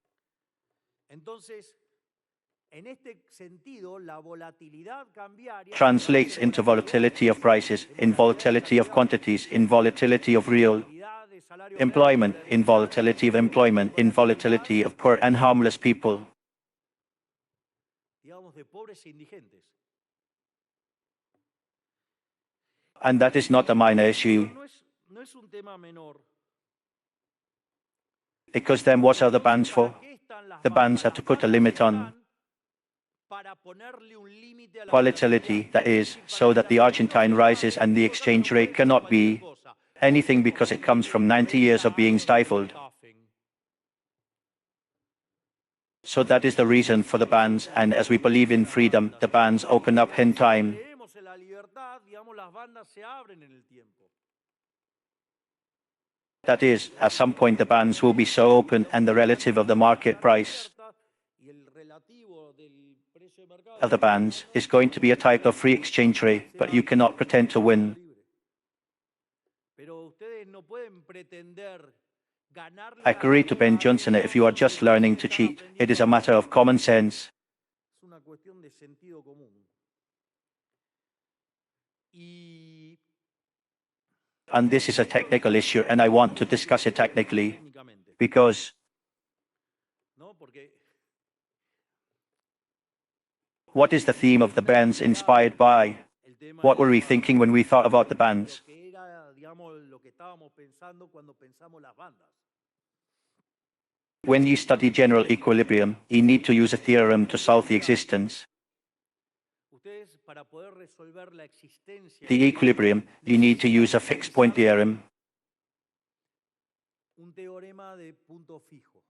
En este sentido, la volatilidad cambiaria translates into volatility of prices, in volatility of quantities, in volatility of real employment, in volatility of employment, in volatility of poor and harmless people. digamos, de pobres e indigentes. And that is not a minor issue, No es un tema menor. because then what are the bans for? The bans are to put a limit on Para ponerle un límite a la volatility, that is, so that the Argentine rises and the exchange rate cannot be anything because it comes from 90 years of being stifled. So that is the reason for the bans, and as we believe in freedom, the bans open up in time. Creemos en la libertad, digamos, las bandas se abren en el tiempo. That is, at some point the bans will be so open and the relative of the market price Y el relativo del precio de mercado of the bans is going to be a type of free exchange rate, but you cannot pretend to win. Pero ustedes no pueden pretender ganarle I agree to Ben Johnson if you are just learning to cheat. It is a matter of common sense. Es una cuestión de sentido común. Y And this is a technical issue, and I want to discuss it technically, técnicamente, because ¿no? Porque what is the theme of the bans inspired by? el tema What were we thinking when we thought about the bans? lo que era, digamos, lo que estábamos pensando cuando pensamos las bandas. When you study general equilibrium, you need to use a theorem to solve the existence. Ustedes, para poder resolver la existencia The equilibrium, you need to use a fixed point theorem. un teorema de punto fijo.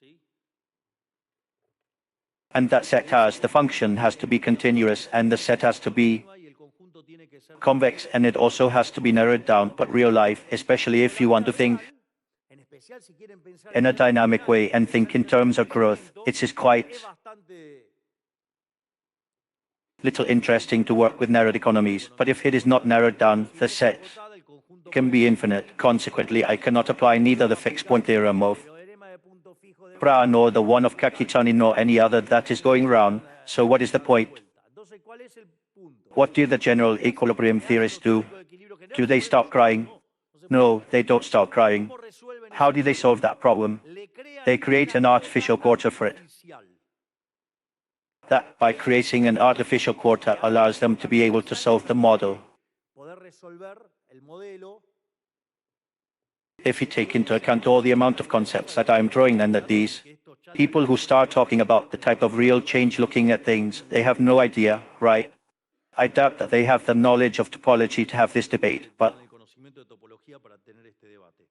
¿Sí? And that set as the function has to be continuous, and the set has to be Y el conjunto tiene que ser convex, and it also has to be narrowed down. But real life, especially if you want to think en especial si quieren pensar in a dynamic way and think in terms of growth, it is quite es bastante little interesting to work with narrowed economies. But if it is not narrowed down, the set acotada, el conjunto can be infinite. Consequently, I cannot apply neither the fixed point theorem of teorema de punto fijo de Bra nor the one of Kakitani nor any other that is going round. So what is the point? Entonces, ¿cuál es el punto? What do the general equilibrium theorists do? Do they stop crying? No, they don't stop crying. ¿Cómo resuelven How do they solve that problem? Le crean They create an artificial quarter for it. artificial. That, by creating an artificial quarter, allows them to be able to solve the model. Poder resolver el modelo If you take into account all the amount of concepts that I'm drawing and that these people who start talking about the type of real change looking at things, they have no idea, right? I doubt that they have the knowledge of topology to have this debate, but el conocimiento de topología para tener este debate.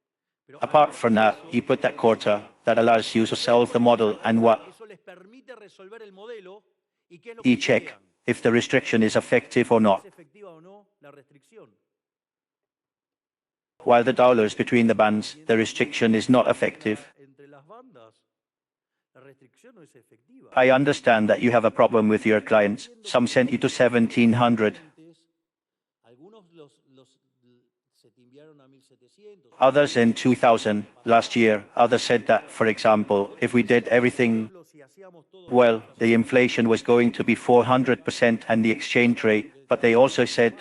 Pero apart from that, you put that quarter that allows you to solve the model, and what eso les permite resolver el modelo y qué es lo you que check querían. if the restriction is effective or not. ¿Es efectiva o no la restricción? While the dollars between the bands, the restriction is not effective. Entre las bandas, la restricción no es efectiva. I understand that you have a problem with your clients. Some sent you to 1700. Algunos se te enviaron a 1700. Others in 2000, last year. Others said that, for example, if we did everything Si hacíamos todo well, the inflation was going to be 400% and the exchange rate, but they also said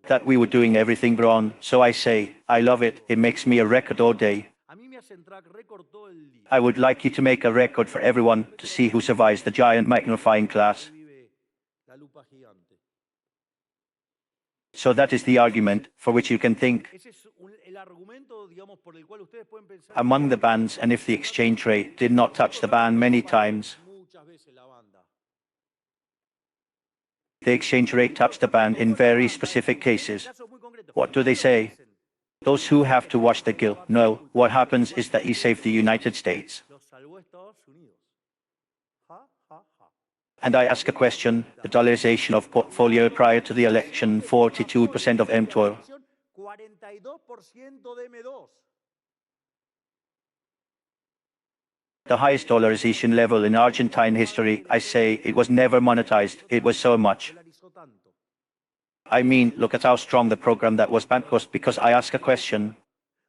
that we were doing everything wrong. So I say, I love it. It makes me a record all day. a mí me hacen track record todo el día. I would like you to make a record for everyone to see who survives the giant magnifying glass. Vive la lupa gigante. So that is the argument for which you can think Ese es el argumento, digamos, por el cual ustedes pueden pensar among the bands, and if the exchange rate did not touch the band many times, muchas veces la banda. the exchange rate touched the band in very specific cases. Casos muy concretos. What do they say? Those who have to watch the gill know what happens is that he saved the United States. Los salvó Estados Unidos. Ja, ja, ja. And I ask a question, the dollarization of portfolio prior to the election, 42% of M12. 42% de M2. The highest dollarization level in Argentine history, I say it was never monetized, it was so much. Dolarizó tanto. I mean, look at how strong the program that was banked was, because I ask a question,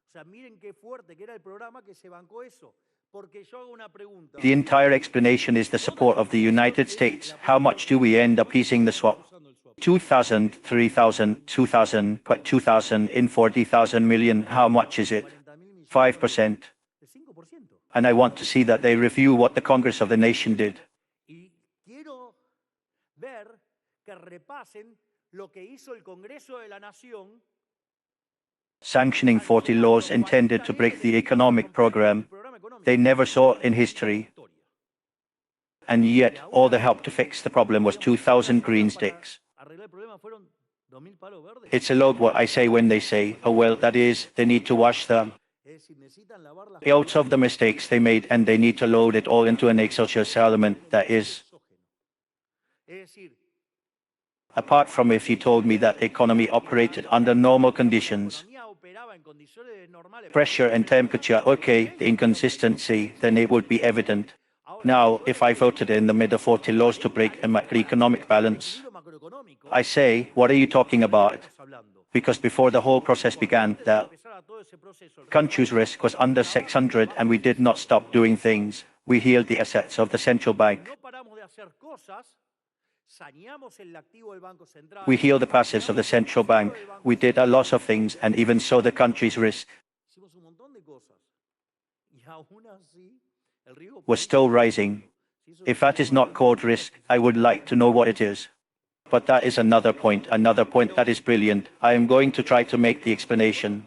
O sea, miren qué fuerte que era el programa que se bancó eso. Porque yo hago una pregunta. The entire explanation is the support of the United States. How much do we end up using the swap? 2,000, 3,000, 2,000, 2,000 in 40,000 million. How much is it? 5%. And I want to see that they review what the Congress of the nation did. Y quiero ver que repasen lo que hizo el Congreso de la Nación Sanctioning 40 laws intended to break the economic program they never saw in history. And yet, all the help to fix the problem was 2,000 green sticks. It's a lot what I say when they say, oh well, that is, they need to wash them out of the mistakes they made and they need to load it all into an exogenous element that is. Apart from if you told me that the economy operated under normal conditions, pressure and temperature, okay, the inconsistency, then it would be evident. Now, if I voted in the middle 40 laws to break a macroeconomic balance, I say, what are you talking about? Because before the whole process began, the country's risk was under 600 and we did not stop doing things. We healed the assets of the central bank. We healed the assets of the central bank. We did a lot of things and even so the country's risk was still rising. If that is not called risk, I would like to know what it is. But that is another point that is brilliant. I am going to try to make the explanation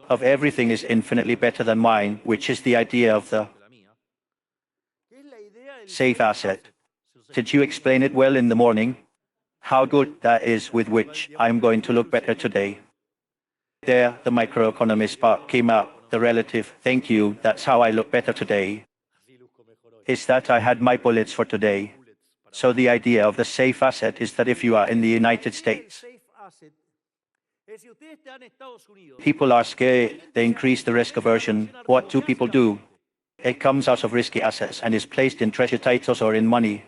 of everything is infinitely better than mine, which is the idea of the safe asset. Did you explain it well in the morning? How good that is with which I am going to look better today. There, the microeconomist part came out, the relative, thank you, that's how I look better today. Is that I had my bullets for today. So the idea of the safe asset is that if you are in the United States, people are scared, they increase the risk aversion. What do people do? It comes out of risky assets and is placed in treasury titles or in money.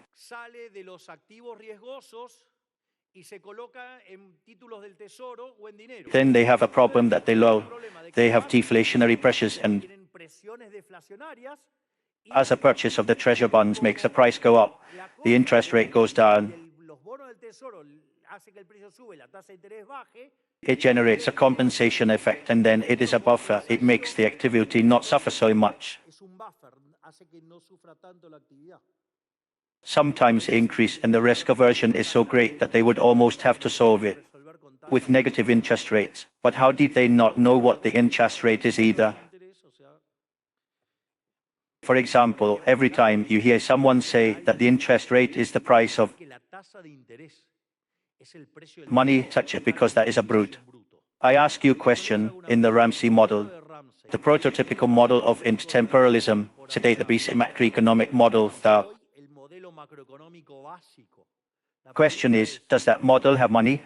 Then they have a problem that they have deflationary pressures and as a purchase of the treasury bonds makes the price go up, the interest rate goes down. It generates a compensation effect and then it is a buffer. It makes the activity not suffer so much. Sometimes the increase in the risk aversion is so great that they would almost have to solve it with negative interest rates. But how did they not know what the interest rate is either? For example, every time you hear someone say that the interest rate is the price of money, touch it because that is a brute. I ask you a question in the Ramsey model, the prototypical model of intertemporalism, today the basic macroeconomic model. The question is, does that model have money?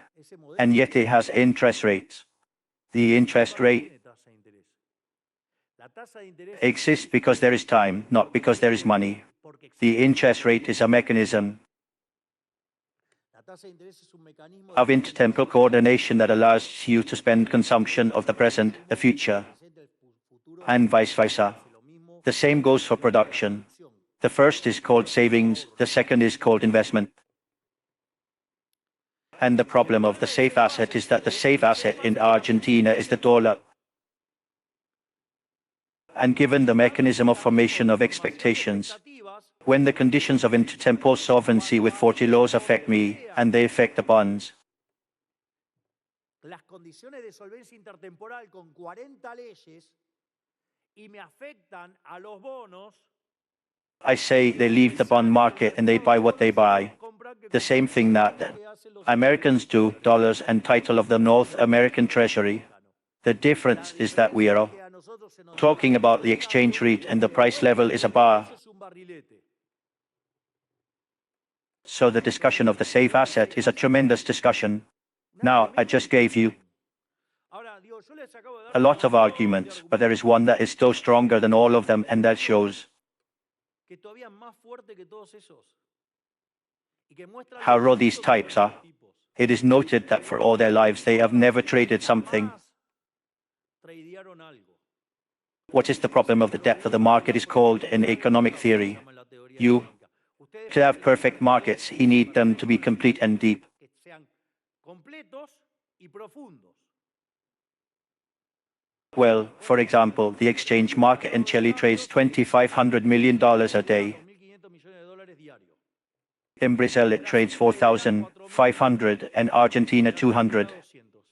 And yet it has interest rates. The interest rate exists because there is time, not because there is money. The interest rate is a mechanism of intertemporal coordination that allows you to spend consumption of the present, the future, and vice versa. The same goes for production. The first is called savings, the second is called investment. And the problem of the safe asset is that the safe asset in Argentina is the dollar. And given the mechanism of formation of expectations, when the conditions of intertemporal solvency with 40 laws affect me, and they affect the bonds, I say they leave the bond market and they buy what they buy. The same thing that Americans do, dollars and title of the North American Treasury. The difference is that we are talking about the exchange rate and the price level is a bar. So the discussion of the safe asset is a tremendous discussion. Now, I just gave you a lot of arguments, but there is one that is still stronger than all of them, and that shows how raw these types are. It is noted that for all their lives they have never traded something tradearon algo. What is the problem of the depth of the market is called in economic theory. You to have perfect markets, you need them to be complete and deep. Que sean completos y profundos. Well, for example, the exchange market in Chile trades $2,500 million a day. $2.500 millones diarios. In Brazil, it trades 4,500 and Argentina 200.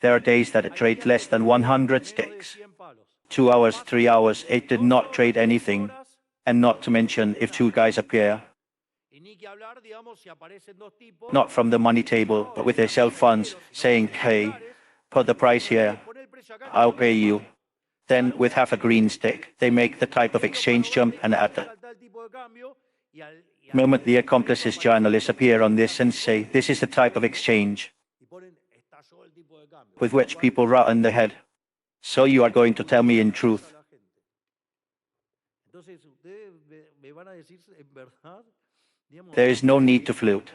There are days that it trades less than 100 sticks. 2 hours, 3 hours, it did not trade anything. And not to mention if two guys appear, not from the money table, but with their cell phones, saying, hey, put the price here, I'll pay you. Then, with half a green stick, they make the type of exchange jump, and at the moment the accomplices journalists appear on this and say, this is the type of exchange, with which people rot in the head. So you are going to tell me in truth. There is no need to float.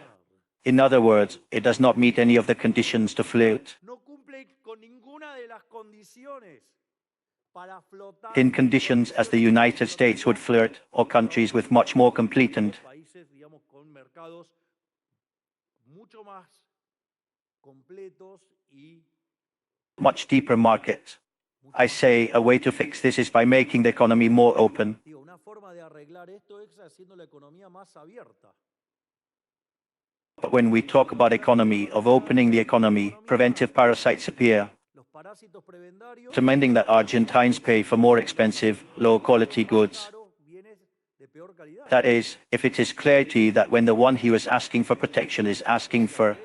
In other words, it does not meet any of the conditions to float. In conditions as the United States would flirt, or countries with much more complete and much deeper markets. I say a way to fix this is by making the economy more open. But when we talk about economy, of opening the economy, preventive parasites appear, demanding that Argentines pay for more expensive, low-quality goods. That is, if it is clear to you that when the one who is asking for protection is asking for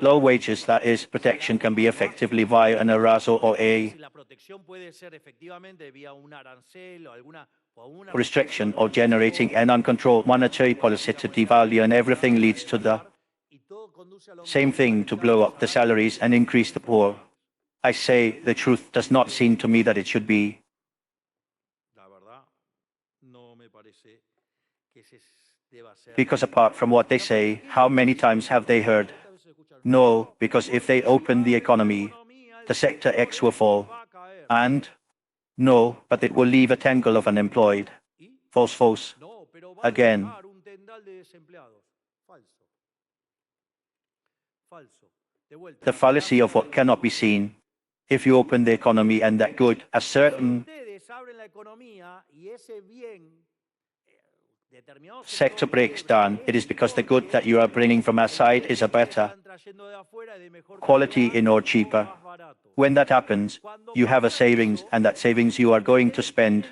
low wages, that is, protection can be effectively via an arousal or a restriction or generating an uncontrolled monetary policy to devalue, and everything leads to the same thing, to blow up the salaries and increase the poor. I say the truth does not seem to me that it should be. Because apart from what they say, how many times have they heard? No, because if they open the economy, the sector X will fall. And? No, but it will leave a tangle of unemployed. False, false. Again. The fallacy of what cannot be seen. If you open the economy and that good, a certain sector breaks down, it is because the good that you are bringing from outside is a better quality in or cheaper. When that happens, you have a savings, and that savings you are going to spend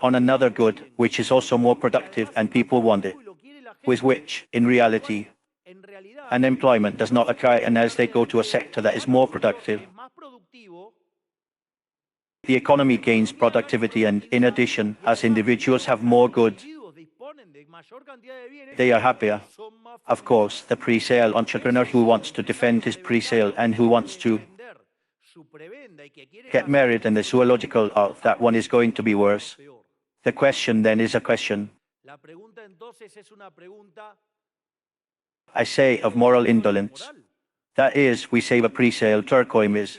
on another good, which is also more productive and people want it, with which, in reality, unemployment does not occur, and as they go to a sector that is more productive, the economy gains productivity, and in addition, as individuals have more goods, they are happier. Of course, the pre-sale entrepreneur who wants to defend his pre-sale and who wants to get married in the zoological art, that one is going to be worse. The question then is a question, I say, of moral indolence. That is, we save a pre-sale turquoise.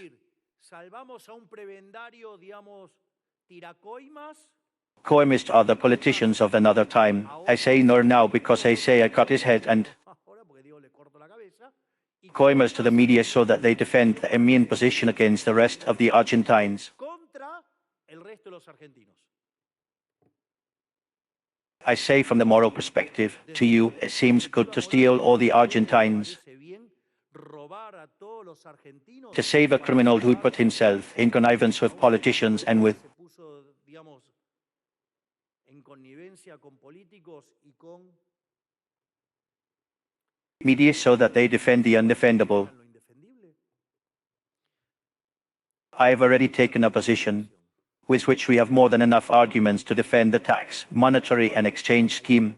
Coimists are the politicians of another time. I say nor now because I say I cut his head, and coimists to the media so that they defend the immune position against the rest of the Argentines. I say from the moral perspective, to you it seems good to steal all the Argentines, to save a criminal who put himself in connivance with politicians and with media so that they defend the undefendable. I have already taken a position with which we have more than enough arguments to defend the tax, monetary and exchange scheme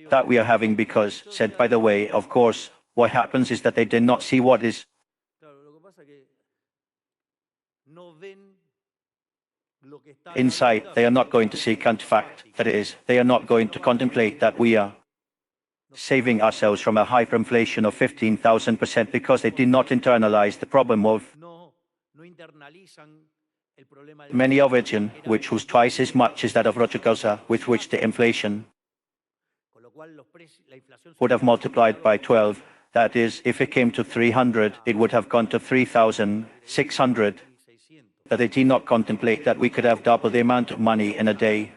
that we are having, because, said by the way, of course, what happens is that they did not see what is Inside, they are not going to see counterfact. That is, they are not going to contemplate that we are saving ourselves from a hyperinflation of 15,000% because they did not internalize the problem of many origin, which was twice as much as that of Rochacosa, with which the inflation would have multiplied by 12. That is, if it came to 300, it would have gone to 3,600. That they did not contemplate that we could have double the amount of money in a day.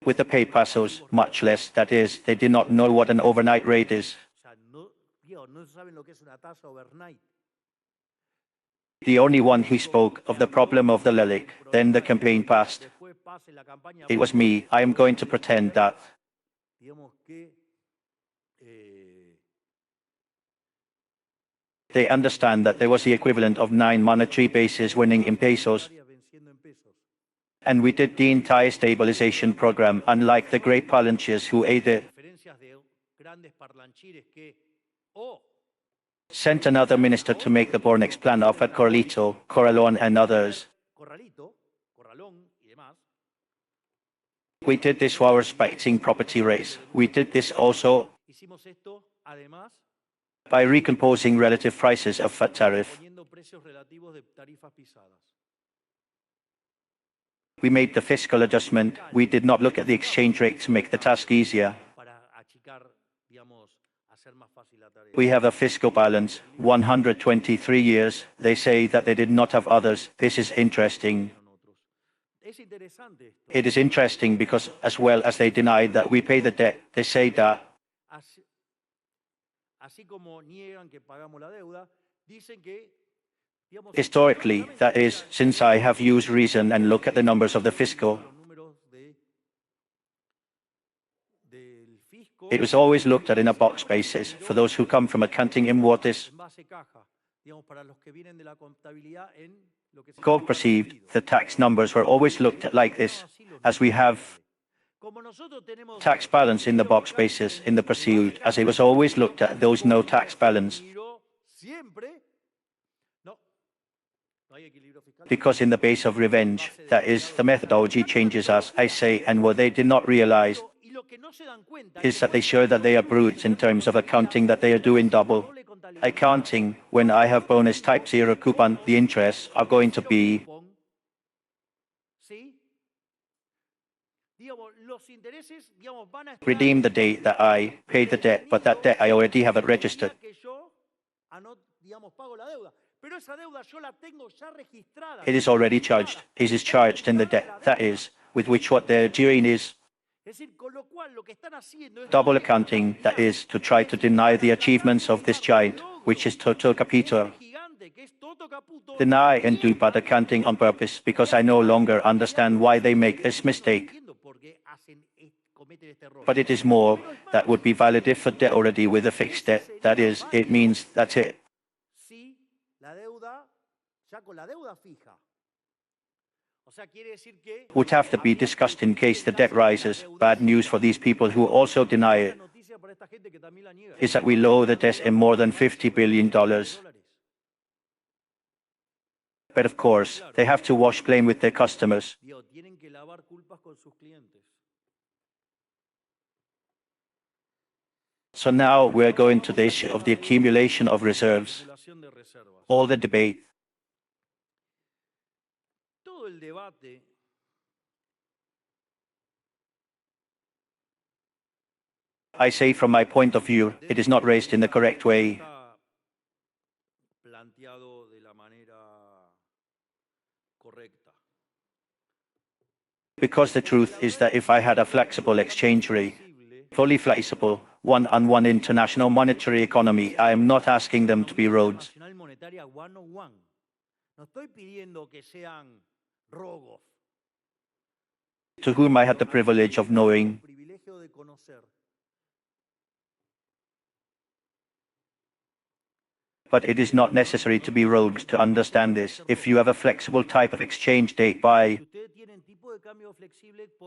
With the paid pesos, much less. That is, they did not know what an overnight rate is. The only one who spoke of the problem of the LELIC. Then the campaign passed. It was me. I am going to pretend that they understand that there was the equivalent of 9 monetary bases winning in pesos. And we did the entire stabilization program, unlike the great palanches who either sent another minister to make the Bornex plan off at Corralito, Corralón and others. We did this while respecting property rates. We did this also by recomposing relative prices of fat tariff. We made the fiscal adjustment. We did not look at the exchange rate to make the task easier. We have a fiscal balance, 123 years. They say that they did not have others. This is interesting. It is interesting because as well as they deny that we pay the debt, they say that historically, that is, since I have used reason and look at the numbers of the fiscal, it was always looked at in a box basis. For those who come from accounting in what is called perceived, the tax numbers were always looked at like this, as we have tax balance in the box basis, in the perceived, as it was always looked at those no tax balance. Because in the base of revenge, that is, the methodology changes as I say, and what they did not realize is that they show that they are brutes in terms of accounting, that they are doing double accounting. When I have bonus type 0 coupon, the interests are going to be redeem the day that I paid the debt, but that debt I already have it registered. It is already charged. It is charged in the debt, that is, with which what they're doing is double accounting, that is, to try to deny the achievements of this giant, which is Toto Capito. Deny and do bad accounting on purpose, because I no longer understand why they make this mistake. But it is more that would be valid if a debt already with a fixed debt. That is, it means that's it. Would have to be discussed in case the debt rises. Bad news for these people who also deny it is that we lower the debt in more than $50 billion. But of course, they have to wash blame with their customers. So now we're going to the issue of the accumulation of reserves. All the debate. I say from my point of view, it is not raised in the correct way. Because the truth is that if I had a flexible exchange rate, fully flexible, one-on-one international monetary economy, I am not asking them to be roads. To whom I had the privilege of knowing. But it is not necessary to be rogues to understand this. If you have a flexible type of exchange date by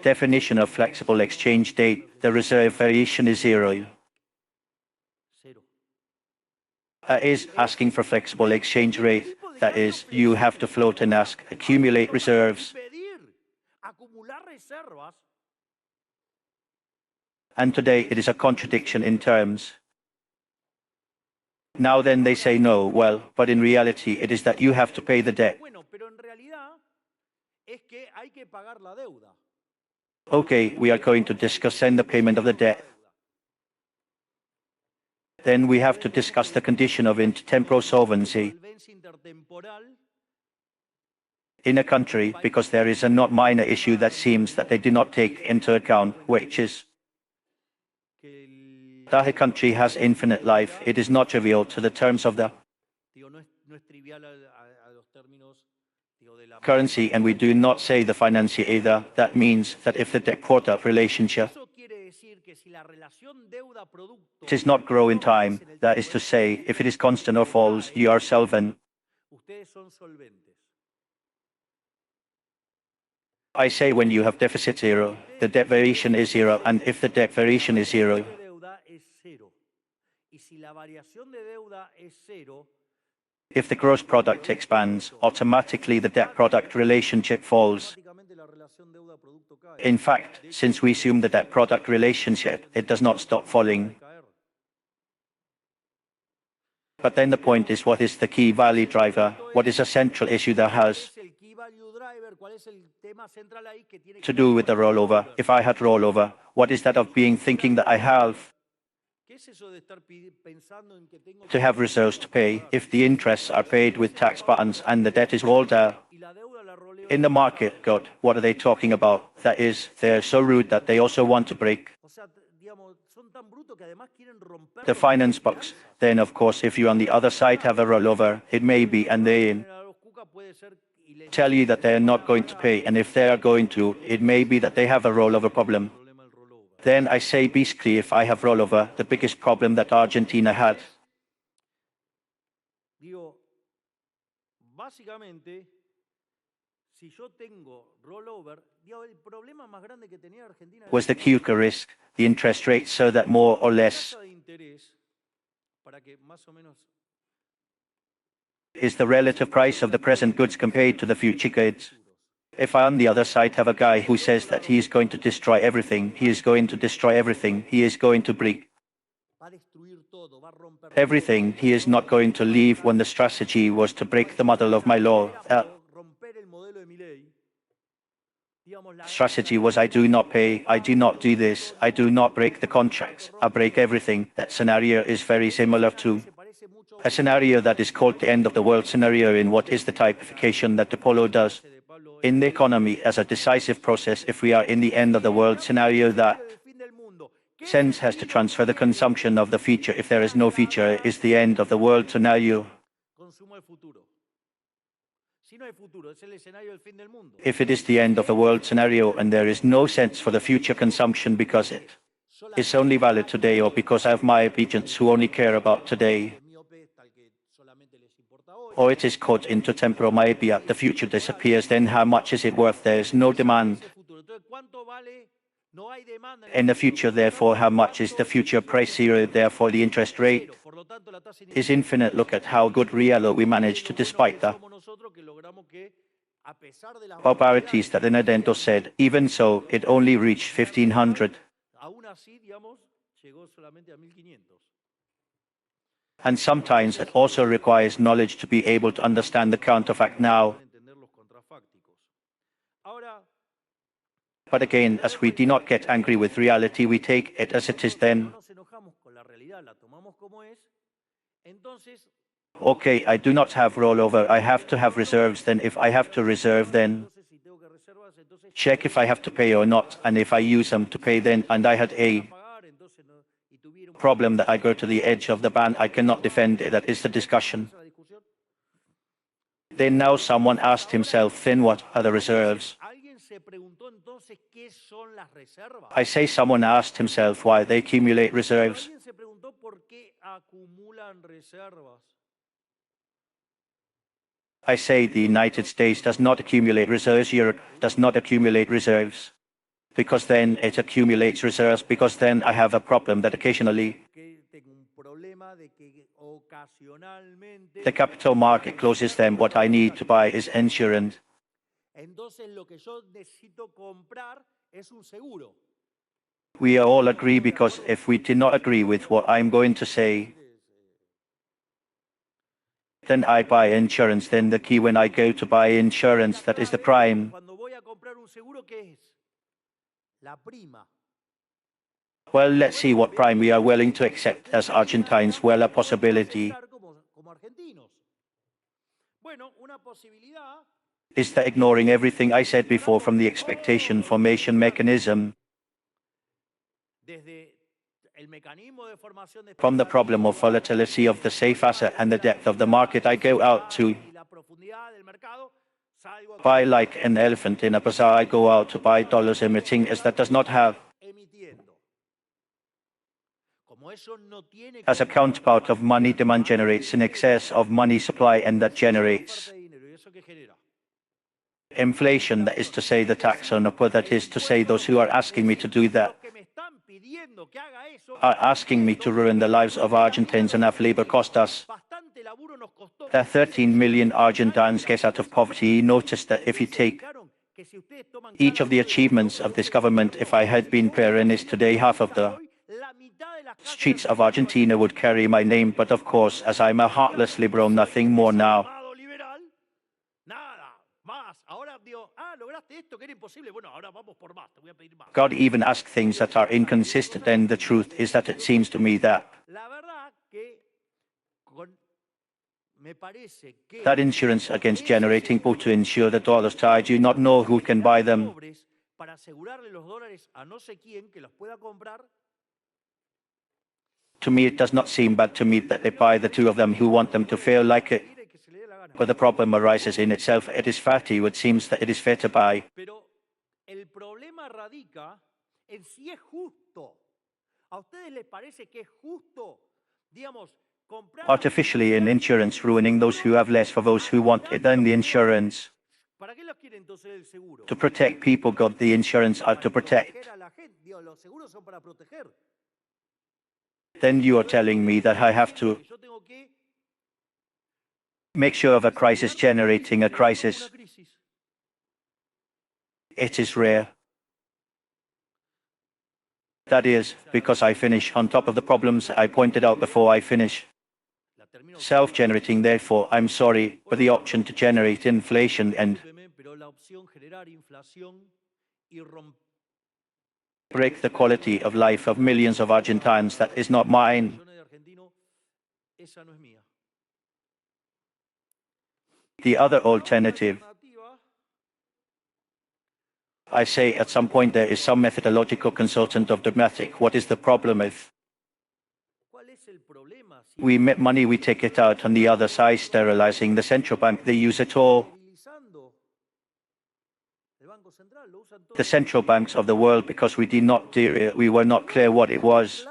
definition of flexible exchange date, the reserve variation is zero. That is asking for flexible exchange rate. That is, you have to float and ask, accumulate reserves. And today it is a contradiction in terms. Now then they say no, well, but in reality it is that you have to pay the debt. Okay, we are going to discuss then the payment of the debt. Then we have to discuss the condition of intertemporal solvency in a country, because there is a not minor issue that seems that they do not take into account, which is that a country has infinite life. It is not trivial to the terms of the currency, and we do not say the financier either. That means that if the debt-product relationship does not grow in time, that is to say, if it is constant or falls, you are solvent. I say when you have deficit zero, the debt variation is zero, and if the debt variation is zero, if the gross product expands, automatically the debt-product relationship falls. In fact, since we assume the debt-product relationship, it does not stop falling. But then the point is, what is the key value driver? What is a central issue that has to do with the rollover? If I had rollover, what is that of being thinking that I have to have reserves to pay if the interests are paid with tax buttons and the debt is rolled out in the market? God, what are they talking about? That is, they're so rude that they also want to break the finance box. Then, of course, if you on the other side have a rollover, it may be, and they tell you that they're not going to pay, and if they are going to, it may be that they have a rollover problem. Then I say basically, if I have rollover, the biggest problem that Argentina had was the Kuka risk, the interest rate, so that more or less is the relative price of the present goods compared to the future goods. If I on the other side have a guy who says that he is going to destroy everything, he is going to destroy everything, he is going to break everything, he is not going to leave when the strategy was to break the model of my law. Strategy was I do not pay, I do not do this, I do not break the contracts, I break everything. That scenario is very similar to a scenario that is called the end of the world scenario in what is the typification that De Polo does in the economy as a decisive process. If we are in the end of the world scenario, that sense has to transfer the consumption of the future. If there is no future, is the end of the world scenario. If it is the end of the world scenario and there is no sense for the future consumption because it is only valid today, or because I have my agents who only care about today, or it is caught into temporal myopia, the future disappears, then how much is it worth? There is no demand in the future, therefore how much is the future price zero, therefore the interest rate is infinite. Look at how good real we managed to, despite the barbarities that Benedetto said. Even so, it only reached 1500. And sometimes it also requires knowledge to be able to understand the counterfact now. But again, as we do not get angry with reality, we take it as it is then. Okay, I do not have rollover, I have to have reserves. Then if I have to reserve, then check if I have to pay or not, and if I use them to pay, then, and I had a problem that I go to the edge of the ban, I cannot defend it. That is the discussion. Then now someone asked himself, then what are the reserves? I say someone asked himself why they accumulate reserves. I say the United States does not accumulate reserves, Europe does not accumulate reserves, because then it accumulates reserves, because then I have a problem that occasionally The capital market closes them. What I need to buy is insurance. We all agree, because if we do not agree with what I'm going to say, then I buy insurance. Then the key when I go to buy insurance, that is the prime. Well, let's see what prime we are willing to accept as Argentines. Well, a possibility is that ignoring everything I said before, from the expectation formation mechanism, from the problem of volatility of the safe asset and the depth of the market, I go out to buy like an elephant in a bazaar. I go out to buy dollars emitting as that does not have as a counterpart of money demand generates in excess of money supply, and that generates inflation. That is to say, the tax on upward. That is to say, those who are asking me to do that are asking me to ruin the lives of Argentines. Enough labor cost us. There are 13 million Argentines get out of poverty. Notice that if you take each of the achievements of this government, if I had been Peronist today, half of the streets of Argentina would carry my name. But of course, as I'm a heartless liberal, nothing more now. God even asked things that are inconsistent, and the truth is that it seems to me that insurance against generating pull to insure the dollars, I do not know who can buy them. To me, it does not seem bad to me that they buy the two of them who want them to feel like it. But the problem arises in itself. It is fatty. It seems that it is fair to buy. Artificially in insurance, ruining those who have less for those who want it than the insurance. To protect people, God, the insurance are to protect. Then you are telling me that I have to make sure of a crisis generating a crisis. It is rare. That is because I finish on top of the problems I pointed out before I finish. Self-generating, therefore, I'm sorry, for the option to generate inflation and break the quality of life of millions of Argentines. That is not mine. The other alternative, I say at some point there is some methodological consultant of dramatic. What is the problem with? We make money, we take it out on the other side, sterilizing the central bank. They use it all. The central banks of the world, because we were not clear what it was.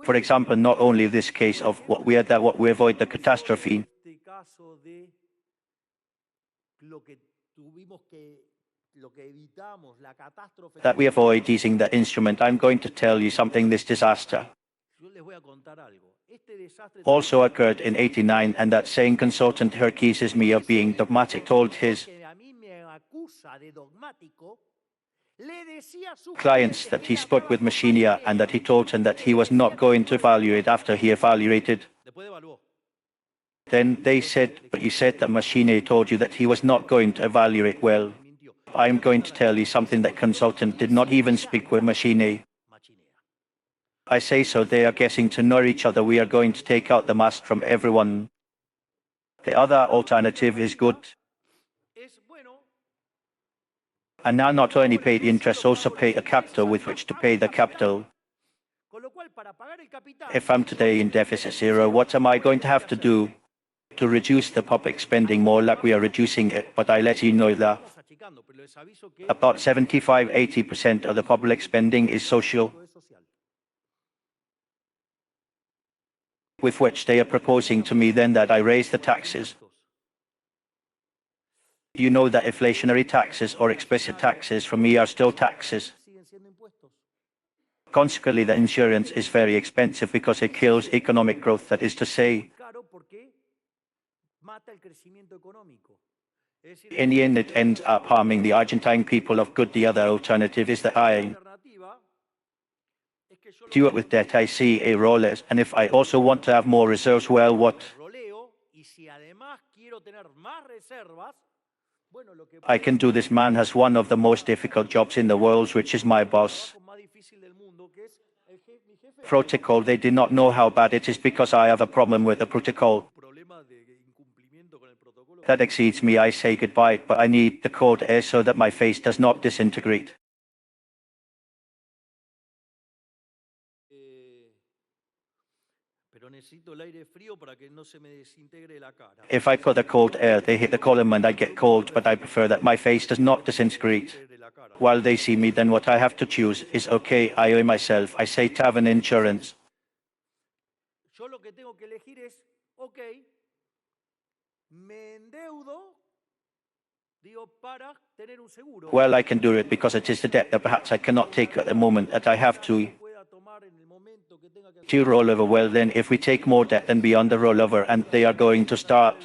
For example, not only this case of what we avoid the catastrophe. That we avoid using the instrument. I'm going to tell you something. This disaster also occurred in '89, and that same consultant who accuses me of being dogmatic told his clients that he spoke with Machinia and that he told them that he was not going to evaluate after he evaluated. Then they said, but you said that Machinia told you that he was not going to evaluate. Well, I'm going to tell you something. That consultant did not even speak with Machinia. I say so. They are getting to know each other. We are going to take out the mask from everyone. The other alternative is good. And now not only pay the interest, also pay a capital with which to pay the capital. If I'm today in deficit zero, what am I going to have to do to reduce the public spending more like we are reducing it? But I let you know that about 75–80% of the public spending is social, with which they are proposing to me then that I raise the taxes. You know that inflationary taxes or explicit taxes for me are still taxes. Consequently, the insurance is very expensive because it kills economic growth. That is to say, Caro porque mata el crecimiento económico. Es decir, in the end, it ends up harming the Argentine people of good. The other alternative is that I alternativa es que yo lo do it with debt. I see a rollers, and if I also want to have more reserves, well, what? roleo y si además quiero tener más reservas, bueno, lo que I can do. This man has one of the most difficult jobs in the world, which is my boss. más difícil del mundo, que es mi jefe, Protocol. They did not know how bad it is because I have a problem with the protocol. problema de incumplimiento con el protocolo. That exceeds me. I say goodbye, but I need the cold air so that my face does not disintegrate. Pero necesito el aire frío para que no se me desintegre la cara. If I put the cold air, they hit the column and I get cold, but I prefer that my face does not disintegrate. While they see me, then what I have to choose is, okay, I owe myself. I say tavern insurance. Yo lo que tengo que elegir es, ok, me endeudo, digo, para tener un seguro. Well, I can do it because it is the debt that perhaps I cannot take at the moment that I have to roll over. Well, then if we take more debt than beyond the rollover, and they are going to start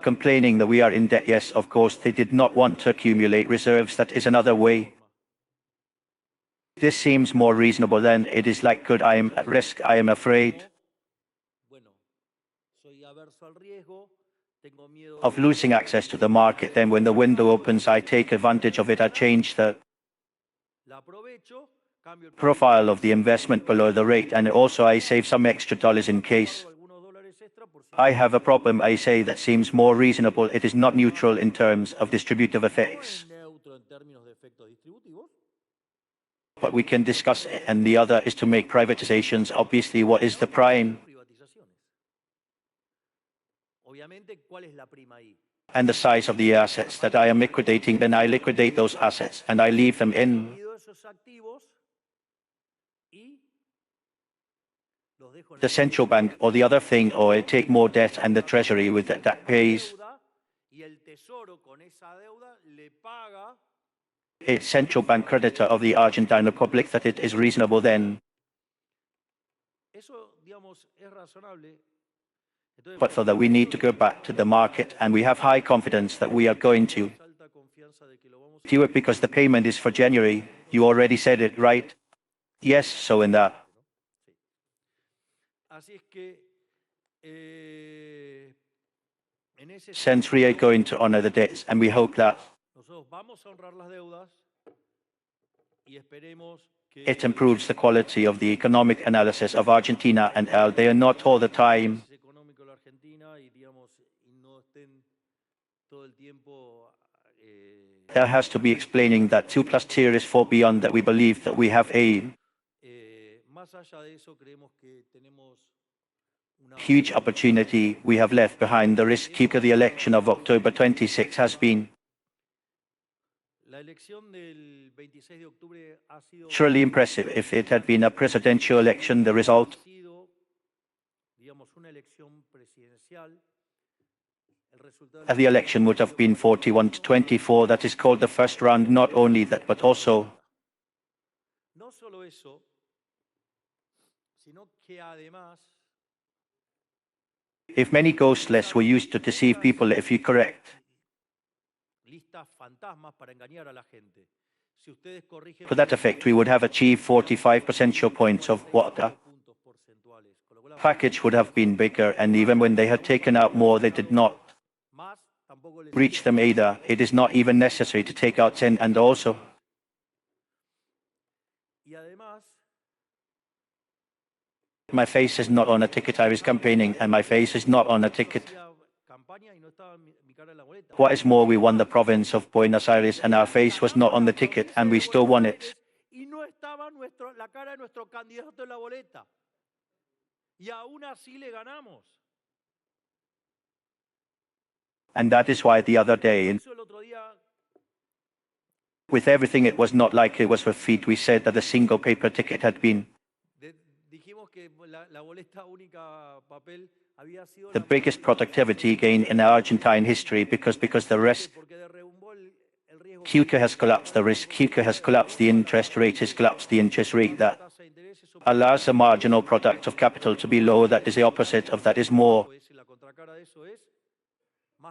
complaining that we are in debt. Yes, of course, they did not want to accumulate reserves. That is another way. This seems more reasonable than it is like good. I am at risk. I am afraid of losing access to the market. Then when the window opens, I take advantage of it. I change the profile of the investment below the rate, and also I save some extra dollars in case I have a problem. I say that seems more reasonable. It is not neutral in terms of distributive effects, but we can discuss it. And the other is to make privatizations. Obviously, what is the prime? And the size of the assets that I am liquidating. Then I liquidate those assets and I leave them in the central bank or the other thing, or I take more debt and the treasury with that pays a central bank creditor of the Argentine Republic. That it is reasonable then. But for that we need to go back to the market, and we have high confidence that we are going to do it because the payment is for January. You already said it, right? Yes, so in that. Since we are going to honor the debts, and we hope that it improves the quality of the economic analysis of Argentina, and they are not all the time there has to be explaining that 2 + 2 is 4 beyond that. We believe that we have a huge opportunity we have left behind. The risk Kuka. The election of October 26 has been surely impressive. If it had been a presidential election, the result of the election would have been 41-24. That is called the first round. Not only that, but also if many ghost lists were used to deceive people, if you correct for that effect, we would have achieved 45 percentage points of what the package would have been bigger, and even when they had taken out more, they did not reach them either. It is not even necessary to take out 10, and also my face is not on a ticket. I was campaigning and my face is not on a ticket. What is more, we won the province of Buenos Aires and our face was not on the ticket, and we still won it. And that is why the other day, with everything, it was not like it was with feet. We said that a single paper ticket had been the biggest productivity gain in Argentine history because the rest Kuka has collapsed the risk. Kuka has collapsed the interest rate, has collapsed the interest rate that allows the marginal product of capital to be low. That is the opposite of that, is more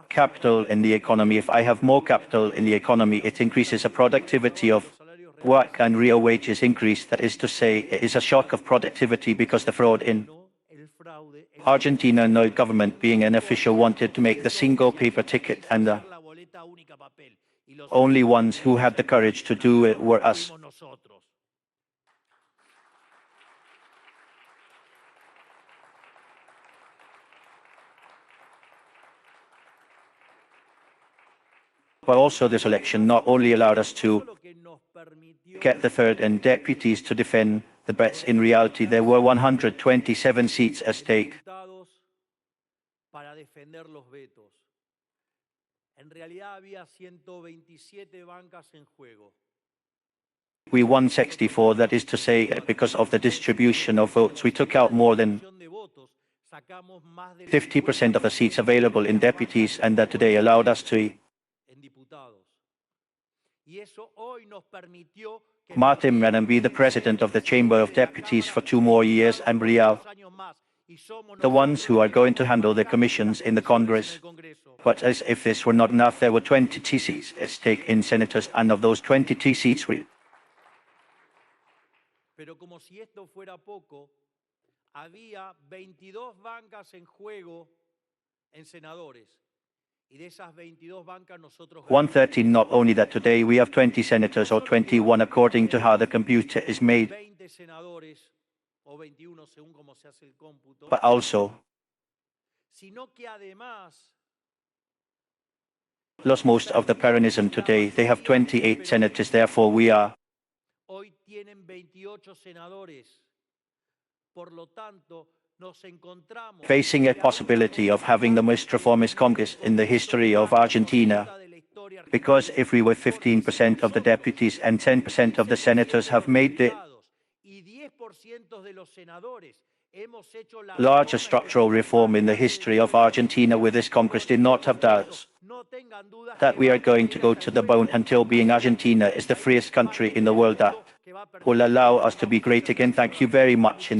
capital in the economy. If I have more capital in the economy, it increases the productivity of work and real wages increase. That is to say, it is a shock of productivity because the fraud in Argentina, no government being an official wanted to make the single paper ticket, and the only ones who had the courage to do it were us. But also this election not only allowed us to get the third and deputies to defend the bets. In reality, there were 127 seats at stake. We won 64, that is to say, because of the distribution of votes. We took out more than 50% of the seats available in deputies, and that today allowed us to Martin Menem be the president of the Chamber of Deputies for 2 more years, and Brial, the ones who are going to handle the commissions in the Congress. But as if this were not enough, there were 20 seats at stake in senators, and of those 20 seats, Pero como si esto fuera poco, había 22 bancas en juego en senadores. Y de esas 22 bancas nosotros 113, not only that today we have 20 senators, or 21 according to how the computer is made, 20 senadores o 21 según cómo se hace el cómputo. but also Sino que además lost most of the Peronism today. They have 28 senators, therefore we are hoy tienen 28 senadores. Por lo tanto, nos encontramos facing a possibility of having the most reformist Congress in the history of Argentina. Because if we were 15% of the deputies and 10% of the senators have made the largest structural reform in the history of Argentina with this Congress, did not have doubts that we are going to go to the bone until being Argentina is the freest country in the world that will allow us to be great again. Thank you very much.